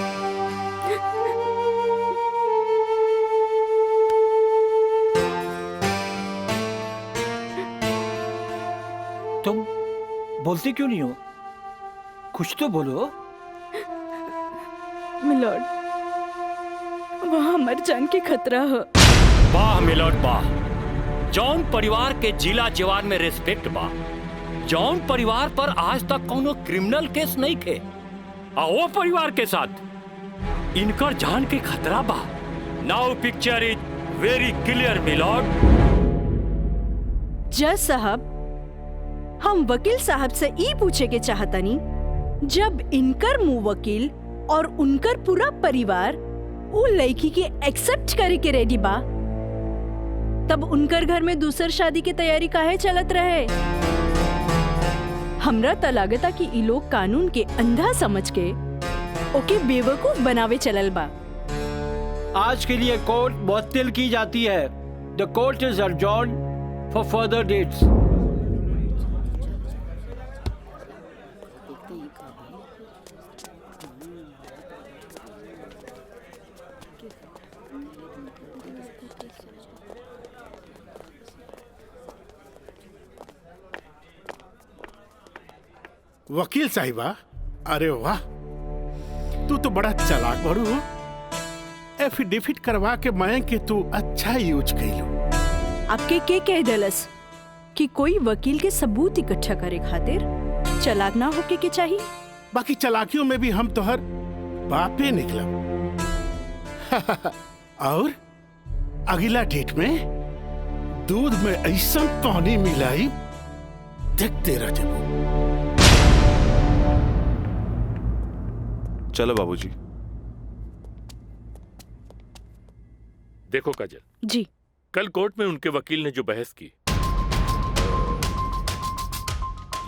तुम बोलती क्यों नहीं हो? कुछ तो बोलो। मिलॉर्ड, वहाँ मर जान की खतरा है। वाह मिलॉर्ड वाह, जौन परिवार के जिला जवान में रिस्पेक्ट बा, जौन परिवार पर आज तक कोनो क्रिमिनल केस नहीं थे, और वो परिवार के साथ इनकर जान के खतरा बा। Now picture is very clear milord. जज साहब, हम वकील साहब से ई पूछे के चाहतनी, जब इनकर मुंह वकील और उनकर पूरा परिवार वो लड़की के एक्सेप्ट करे के रेडी बा, तब उनकर घर में दूसर शादी की तैयारी काहे चलत रहे? हमरा त लागता कि ई लोग कानून के अंधा समझ के ओके बेवकूफ बनावे चलल बा। आज के लिए कोर्ट मुअत्तल की जाती है। The court is adjourned for further dates. वकील साहिबा, अरे वाह, तू तो बड़ा चालाक बड़ू हो। एफिडेविट करवा के मैं के तू अच्छा यूज कैलू। आपके के कह दलस कि कोई वकील के सबूत इकट्ठा करे खातिर चालाक ना होके के चाहिए? बाकी चालाकियों में भी हम तो हर बापे निकला। और अगला डेट में दूध में ऐसा पानी मिलाई, देखते रह जाओ। चलो बाबूजी। देखो काजल जी, कल कोर्ट में उनके वकील ने जो बहस की,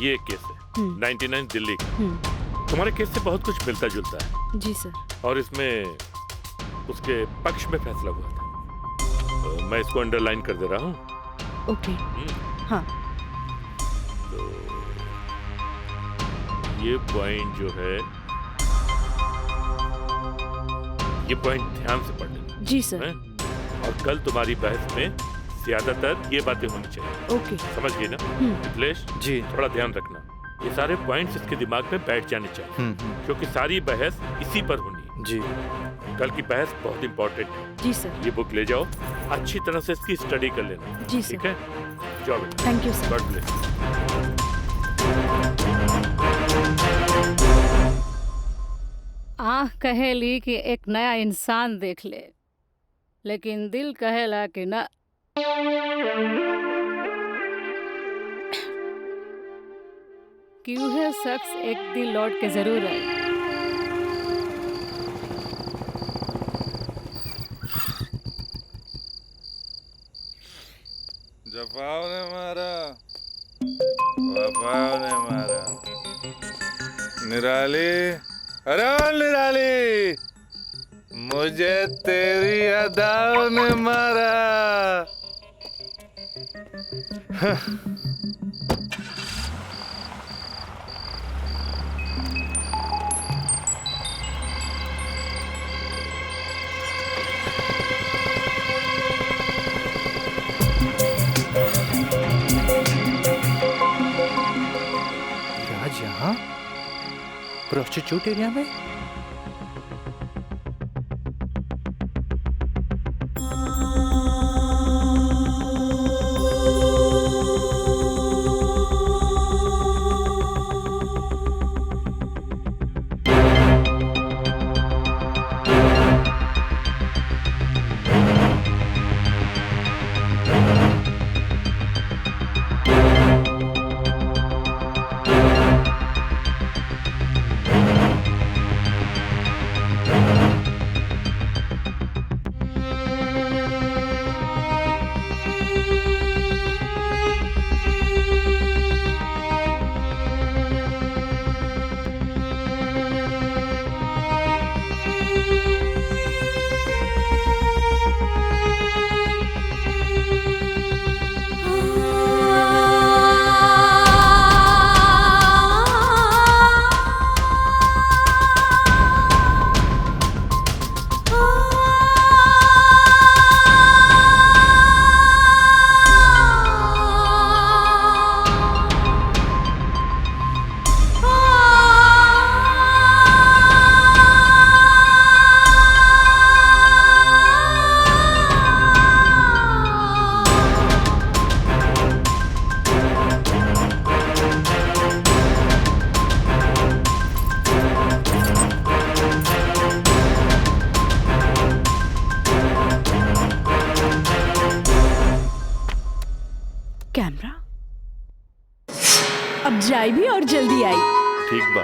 ये एक केस है 99 दिल्ली का। तुम्हारे केस से बहुत कुछ मिलता जुलता है। जी सर। और इसमें उसके पक्ष में फैसला हुआ था। मैं इसको अंडरलाइन कर दे रहा हूँ। ओके। हाँ। तो ये पॉइंट जो है, ये पॉइंट ध्यान से पढ़ लेना। जी सर। और कल तुम्हारी बहस में ज्यादातर ये बातें होनी चाहिए। ओके। समझ गई ना मिथिलेश? जी। थोड़ा ध्यान रखना, ये सारे पॉइंट्स इसके दिमाग में बैठ जाने चाहिए, क्योंकि सारी बहस इसी पर होनी है। जी। कल की बहस बहुत इंपॉर्टेंट है। जी सर। ये बुक ले जाओ, अच्छी तरह से इसकी स्टडी कर लेना। जी सर। ठीक है, जाओ। Thank you sir. God bless. आँख कहेली कि एक नया इंसान देख ले, लेकिन दिल कहेला कि ना। कि वह शख्स एक दिन लौट के जरूर आए। जफाव ने मारा, वफाव ने मारा। निराली, अरे निराली, मुझे तेरी अदाओं ने मारा। राज यहाँ प्रोस्टिट्यूट एरिया में? कैमरा अब जाए भी और जल्दी आई। ठीक बा।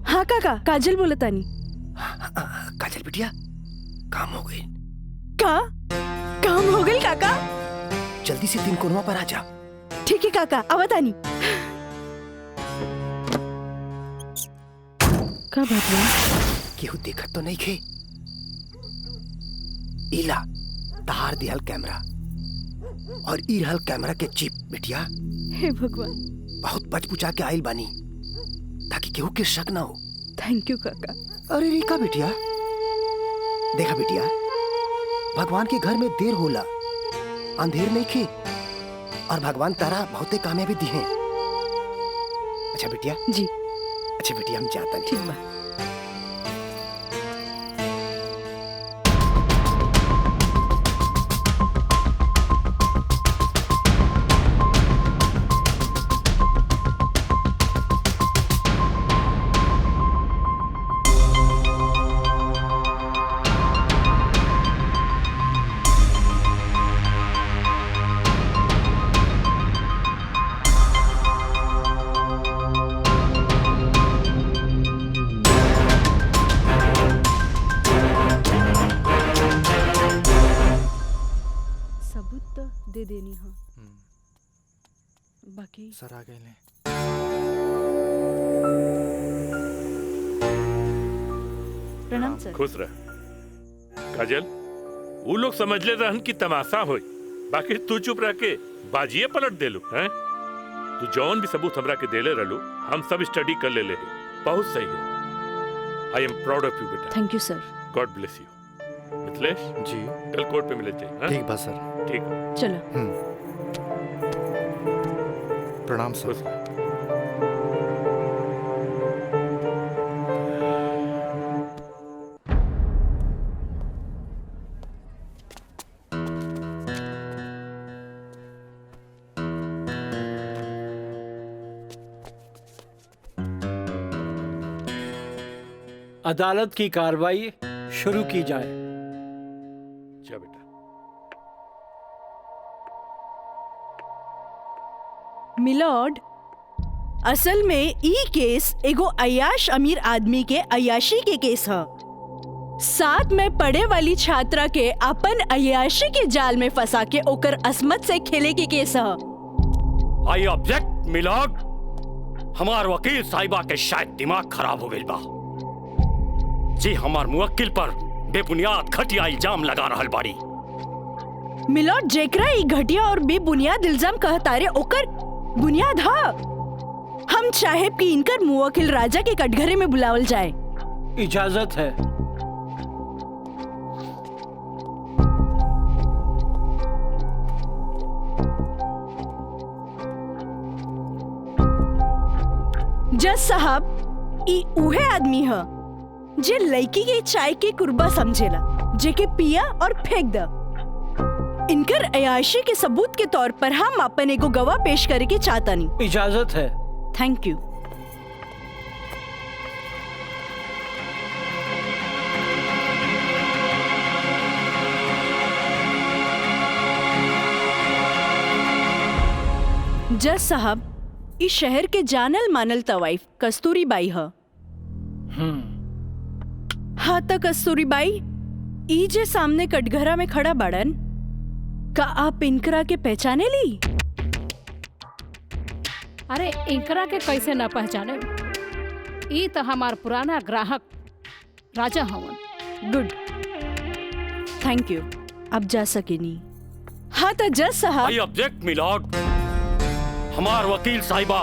हाँ काका, काजल बोला तानी। काजल बिटिया काम हो गई। काम हो गई काका। जल्दी से 3 कोनवा पर आ जा। ठीक है काका, आवा तानी। का बात है? केहू देखत तो नहीं खे। इला तार दिहल कैमरा और ई रहल कैमरा के चिप बिटिया। हे भगवान, बहुत बचपुचा के आइल बानी ताकि केहू के शक ना हो। थैंक यू काका। अरे रीका बिटिया, देखा बिटिया, भगवान के घर में देर होला, अंधेर नहीं खे, और भगवान तारा बहुते कामयाबी दी हैं। अच्छा बिटिया जी। अच्छा बिटिया, हम जाता नहीं। ठीक बा। दे देनी हाँ। बाकी सर आ गए। प्रणाम सर। खुश रह काजल। वो लोग समझ ले रहन की तमाशा होई, बाकी तू चुप रह के बाजिए पलट देलू हैं। तू जौन भी सबूत हमरा के देले रहलू, हम सब स्टडी कर ले हैं। बहुत सही है। I am proud of you बेटा। Thank you sir. God bless you. Mithilesh ji, कल कोर्ट पे मिले थे। ठीक बा सर। ठीक। चलो। प्रणाम सर। अदालत की कार्रवाई शुरू की जाए। जा बेटा। मिलॉर्ड, असल में ई केस एगो अय्याश अमीर आदमी के अय्याशी के केस है। साथ में पढ़े वाली छात्रा के अपन अय्याशी के जाल में फंसा के ओकर असमत से खेले के केस है। I object milord. हमार वकील साहिबा के शायद दिमाग खराब हो गई बा जी। हमार मुवक्किल पर बेबुनियाद घटिया इल्जाम लगा रहल बाड़ी। मिलॉर्ड, जेकरा ई घटिया और बेबुनियाद इल्जाम कहतारे ओकर बुनियाद हा। हम चाहे कि इनकर मुवक्किल राजा के कटघरे में बुलावल जाए। इजाजत है। जज साहब, ई उहे आदमी है जे लड़की के चाय के कुर्बा समझेला, जेके पिया और फेंक द। इनकर अयाशी के सबूत के तौर पर हम अपन एगो गवाह पेश करे के चाहतानी। इजाजत है। Thank you. जज साहब, इस शहर के जानल मानल तवाइफ कस्तूरी बाई है। हाँ तो कस्तूरी बाई, ई जे सामने कटघरा में खड़ा बड़न, का आप इनकरा के पहचाने ली? अरे इनकरा के कैसे न पहचाने? ई तो हमार पुराना ग्राहक राजा हवन। Good, thank you. अब जा सकेनी। हाँ तो जज साहब। I object milord. हमार वकील साहिबा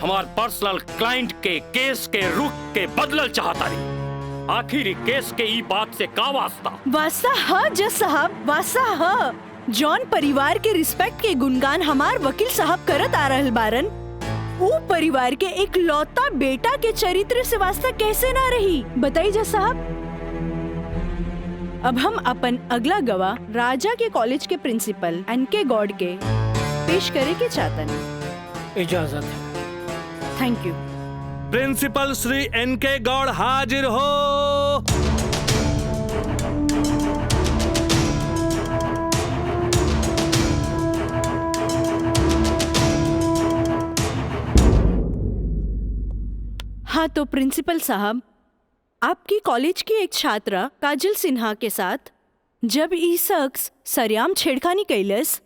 हमार पर्सनल क्लाइंट के केस के रुख के बदलल चाहता रही। आखिर केस के ई बात से का वास्ता? वास्ता हाँ जज साहब, वास्ता हाँ। जॉन परिवार के रिस्पेक्ट के गुणगान हमार वकील साहब करत आ रहल बारन, वो परिवार के एक लौता बेटा के चरित्र से वास्ता कैसे ना रही? बताइए जज साहब। अब हम अपन अगला गवाह राजा के कॉलेज के प्रिंसिपल एनके गॉड के पेश करे के चाहता नहीं। इजाजत है। Thank you. प्रिंसिपल श्री एनके गौड़ हाजिर हो। हाँ तो प्रिंसिपल साहब, आपकी कॉलेज की एक छात्रा काजल सिन्हा के साथ जब ई शख्स सरेआम छेड़खानी कैलस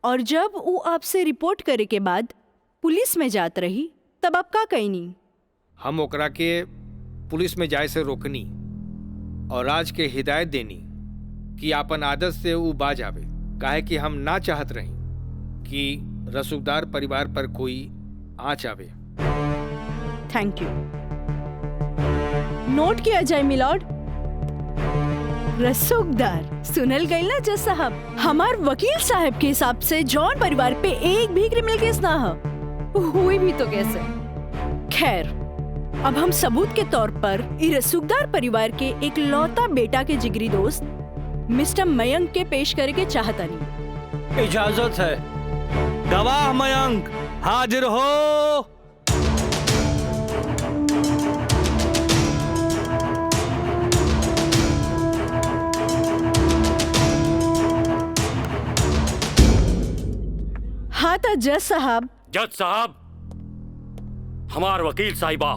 और जब वो आपसे रिपोर्ट करे के बाद पुलिस में जात रही, तब आप का कहनी? हम ओकरा के पुलिस में जाए से रोकनी और राज के हिदायत देनी कि आपन आदत से वो बाज आवे, काहे कि हम ना चाहत रही कि रसूखदार परिवार पर कोई आँच आवे। Thank you. नोट किया जाए मिलॉर्ड। रसूखदार सुनल गई ना जज साहब, हमार वकील साहब के हिसाब से जॉन परिवार पे एक भी क्रिमिनल केस ना हुई भी तो कैसे। खैर, अब हम सबूत के तौर पर इस रसूखदार परिवार के एक लौता बेटा के जिगरी दोस्त मिस्टर मयंक के पेश करे के चाहता नहीं। इजाजत है। गवाह मयंक हाजिर हो। हाँ तो जज साहब। जज साहब, हमार वकील साहिबा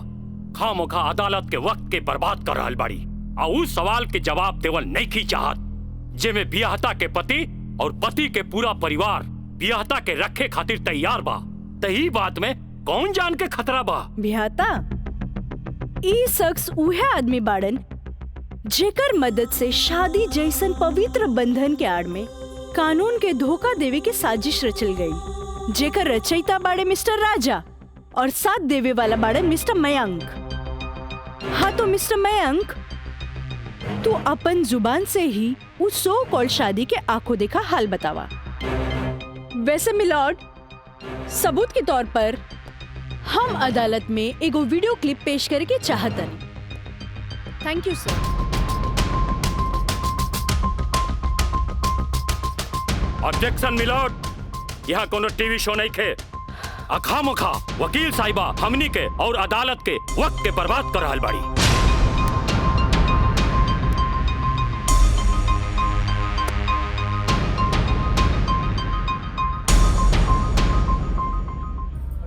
खामोखा अदालत के वक्त के बर्बाद कर रहल बाड़ी और उस सवाल के जवाब देवल नहीं की चाहत जेमे बियाहता के पति और पति के पूरा परिवार बियाहता के रखे खातिर तैयार बा। तही बात में कौन जान के खतरा बा? बियाहता ई शख्स उहे आदमी बाड़न जेकर मदद से शादी जैसन पवित्र बंधन के आड़ में कानून के धोखा देवे के साजिश रचल गई, जेकर रचयिता बाड़े मिस्टर राजा और साथ देवे वाला बाड़े मिस्टर मयंक। हाँ तो मिस्टर मयंक, तू अपन जुबान से ही उस सो कॉल शादी के आंखों देखा हाल बतावा। वैसे मिलॉर्ड, सबूत के तौर पर हम अदालत में एगो वीडियो क्लिप पेश करे के चाहतन। Thank you sir. Objection milord, यहाँ कोनो टीवी शो नहीं खे। अखामोखा वकील साहिबा हमनी के और अदालत के वक्त के बर्बाद कर रहल बाड़ी।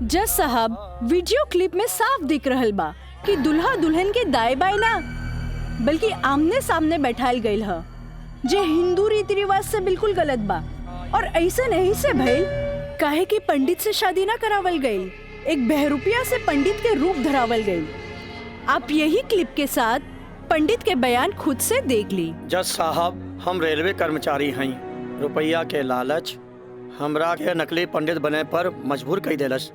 जज साहब, वीडियो क्लिप में साफ दिख रहल बा कि दुल्हा दुल्हन के दाएं बाएं ना बल्कि आमने सामने बैठाल गईल ह, जे हिंदू रीति रिवाज से बिल्कुल गलत बा और ऐसे नहीं से भइल काहे कि पंडित से शादी ना करावल गई, एक बहरूपिया से पंडित के रूप धरावल गई। आप यही क्लिप के साथ पंडित के बयान खुद से देख ली। जज साहब, हम रेलवे कर्मचारी हैं, रुपया के लालच हमरा के नकली पंडित बने पर मजबूर कर देलस।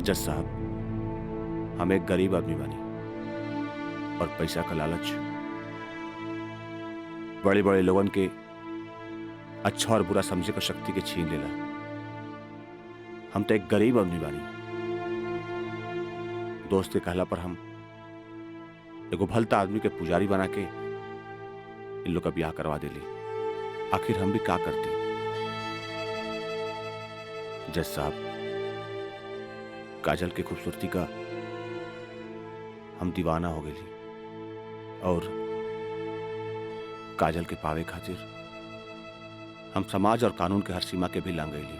जज साहब, हम एक गरीब आदमी बानी और पैसा का लालच बड़े बड़े लोगन के अच्छा और बुरा समझे का शक्ति के छीन लेला। हम तो एक गरीब आदमी बानी, दोस्त के कहला पर हम एगो भलता आदमी के पुजारी बना के इन लोग का ब्याह करवा देली। आखिर हम भी क्या करते? जज साहब, काजल की खूबसूरती का हम दीवाना हो गई और काजल के पावे खातिर हम समाज और कानून के हर सीमा के भी लांग गईली।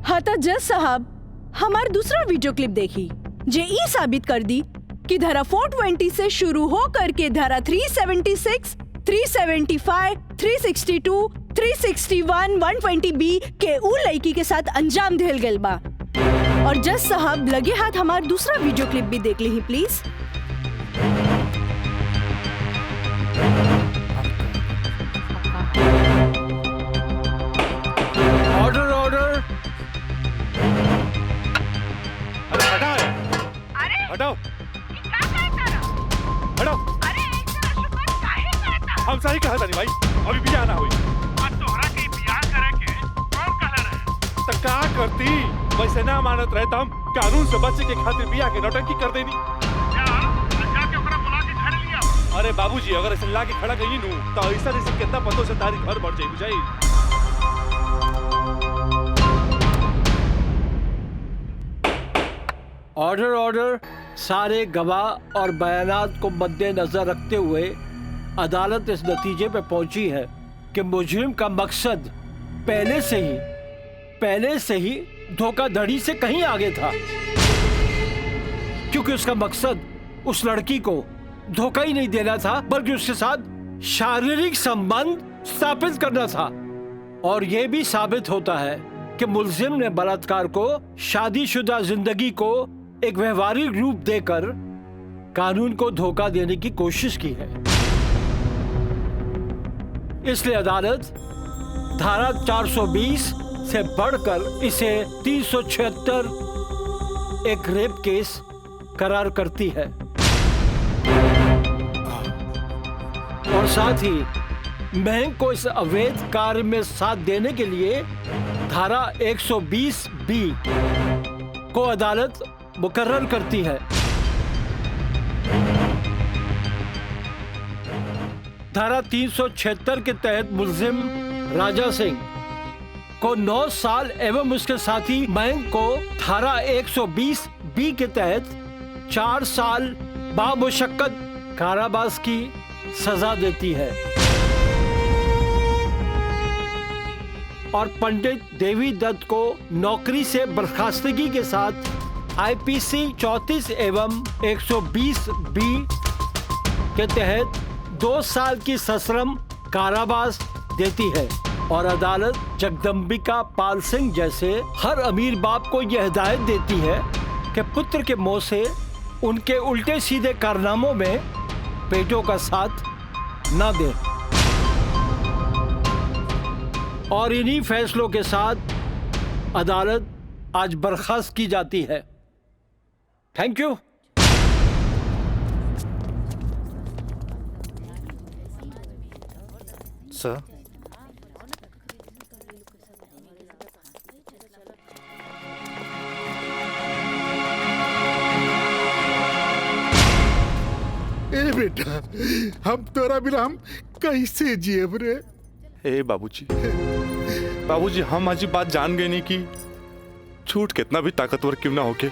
हाँ तो जज साहब, हमार दूसरा वीडियो क्लिप देखी जे ई साबित कर दी कि धारा 420 से शुरू हो करके धारा 376, 375, 362, 361, 120B के उ लड़की के साथ अंजाम दिल गल बा। और जज साहब, लगे हाथ हमार दूसरा वीडियो क्लिप भी देख ली प्लीज। Order order. हटाओ हटाओ। हम सही कहा था भाई, अभी भी आना हुई तोहरा के बियाह करे के कौन कहला रहे? तो का करती? वैसे ना मानत रहे तो हम कानून से बचे के खातिर बियाह के नौटंकी कर देनी। जाके ओकरा बुला के घर लिया। अरे बाबूजी अगर ऐसे ला के खड़ा कहीं नू तो ऐसा कितना पतों से तारी घर बढ़ जाई बुझाई। Order order. सारे गवाह और बयानात को मद्देनजर रखते हुए अदालत इस नतीजे पे पहुंची है कि मुजरिम का मकसद पहले से ही धोखाधड़ी से कहीं आगे था, क्योंकि उसका मकसद उस लड़की को धोखा ही नहीं देना था बल्कि उसके साथ शारीरिक संबंध स्थापित करना था। और यह भी साबित होता है कि मुलजिम ने बलात्कार को शादीशुदा जिंदगी को एक व्यवहारिक रूप देकर कानून को धोखा देने की कोशिश की है। इसलिए अदालत धारा 420 से बढ़कर इसे 376 एक रेप केस करार करती है और साथ ही महंग को इस अवैध कार्य में साथ देने के लिए धारा 120B को अदालत मुकर्रर करती है। धारा 376 के तहत मुलजिम राजा सिंह को 9 साल एवं उसके साथी महंग को धारा 120B के तहत 4 साल बामुशक्कत कारावास की सजा देती है और पंडित देवी दत्त को नौकरी से बर्खास्तगी के साथ IPC 34 एवं 120B के तहत 2 साल की सश्रम कारावास देती है और अदालत जगदम्बिका पाल सिंह जैसे हर अमीर बाप को यह हिदायत देती है कि पुत्र के मुंह से उनके उल्टे सीधे कारनामों में बेटों का साथ न दे। और इन्हीं फैसलों के साथ अदालत आज बर्खास्त की जाती है। Thank you. सर, ए बेटा, हम तोरा बिना हम कैसे जियब रे? ए बाबूजी हम आज बात जान गए नहीं कि झूठ कितना भी ताकतवर क्यों ना होके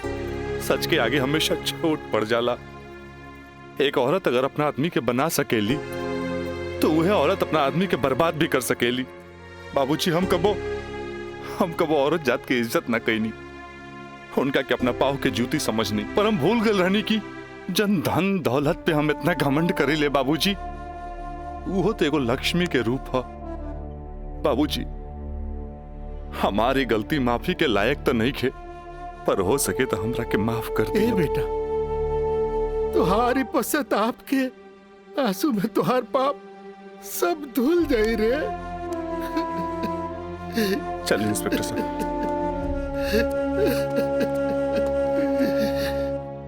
सच के आगे हमेशा छोट पड़ जाला। एक औरत अगर अपना आदमी के बना सकेली तो वह औरत अपना आदमी के बर्बाद भी कर सकेली। बाबूजी हम कबो औरत जात की इज्जत ना कईनी, उनका के अपना पाव के जूती समझनी, पर हम भूल गए रहनी की जन धन दौलत पे हम इतना घमंड करे ले। बाबूजी वो तो एगो लक्ष्मी के रूप है। बाबूजी हमारी गलती माफी के लायक तो नहीं खे, पर हो सके तो हमरा के माफ कर दे। बेटा, तुहारी पश्चाताप के आंसू में तुहार पाप सब धुल जाई रे। चलिए इंस्पेक्टर साहब।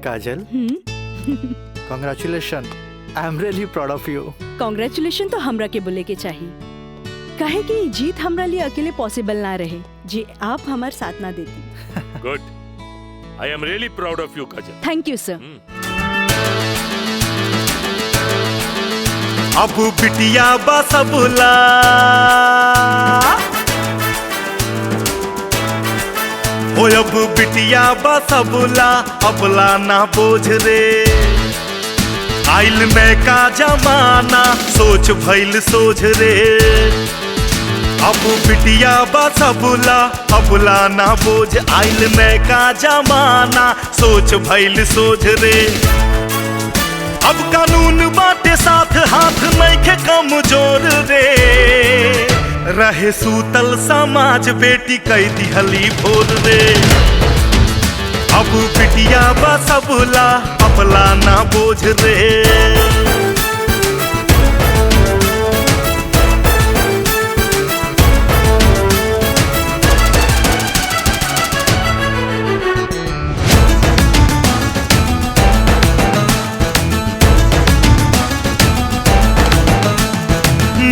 Kajal, congratulation, I am really proud of you. Congratulation तो हमरा के बोले के चाहिए, काहे कि जीत हमरा लिए अकेले पॉसिबल ना रहे जी आप हमार साथ ना देती। Good, I am really proud of you Kajal. Thank you sir. अब बिटिया बसबुला हो, अब बिटिया बसबुला अबला ना बोझ रे। आइल में का जमाना सोच भइल सोझ रे। अब बिटिया बसबुला अबला ना बोझ, आइल में का जमाना सोच भइल सोझ रे। अब कानून बाटे साथ हाथ नहीं के कमजोर रे। रहे सूतल समाज बेटी कई दिहली भोर रे। अब बिटिया बसबुला अबला ना बोझ रे।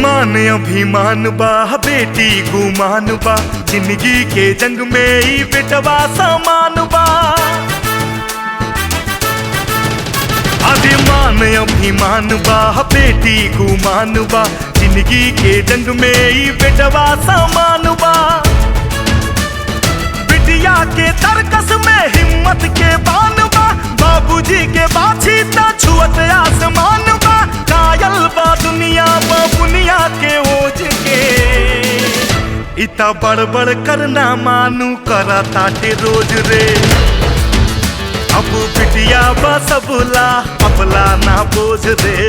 मान अभिमान बा बेटी गुमान बा, जिंदगी के जंग में ही बेटवा समान बा। बुद्धिमान अभिमान बा बेटी गुमान बा जिंदगी के जंग में ई बेटवा सामान बा बिटिया के तरकस में हिम्मत के बान बा बाबूजी के बाछी ता छुअत आसमान बा कायल बा दुनिया बा बुनिया के ओझ के इता बड़बड़ करना मानू करा ताटे रोज रे अब बिटिया बा सबला अपला ना बोझ रे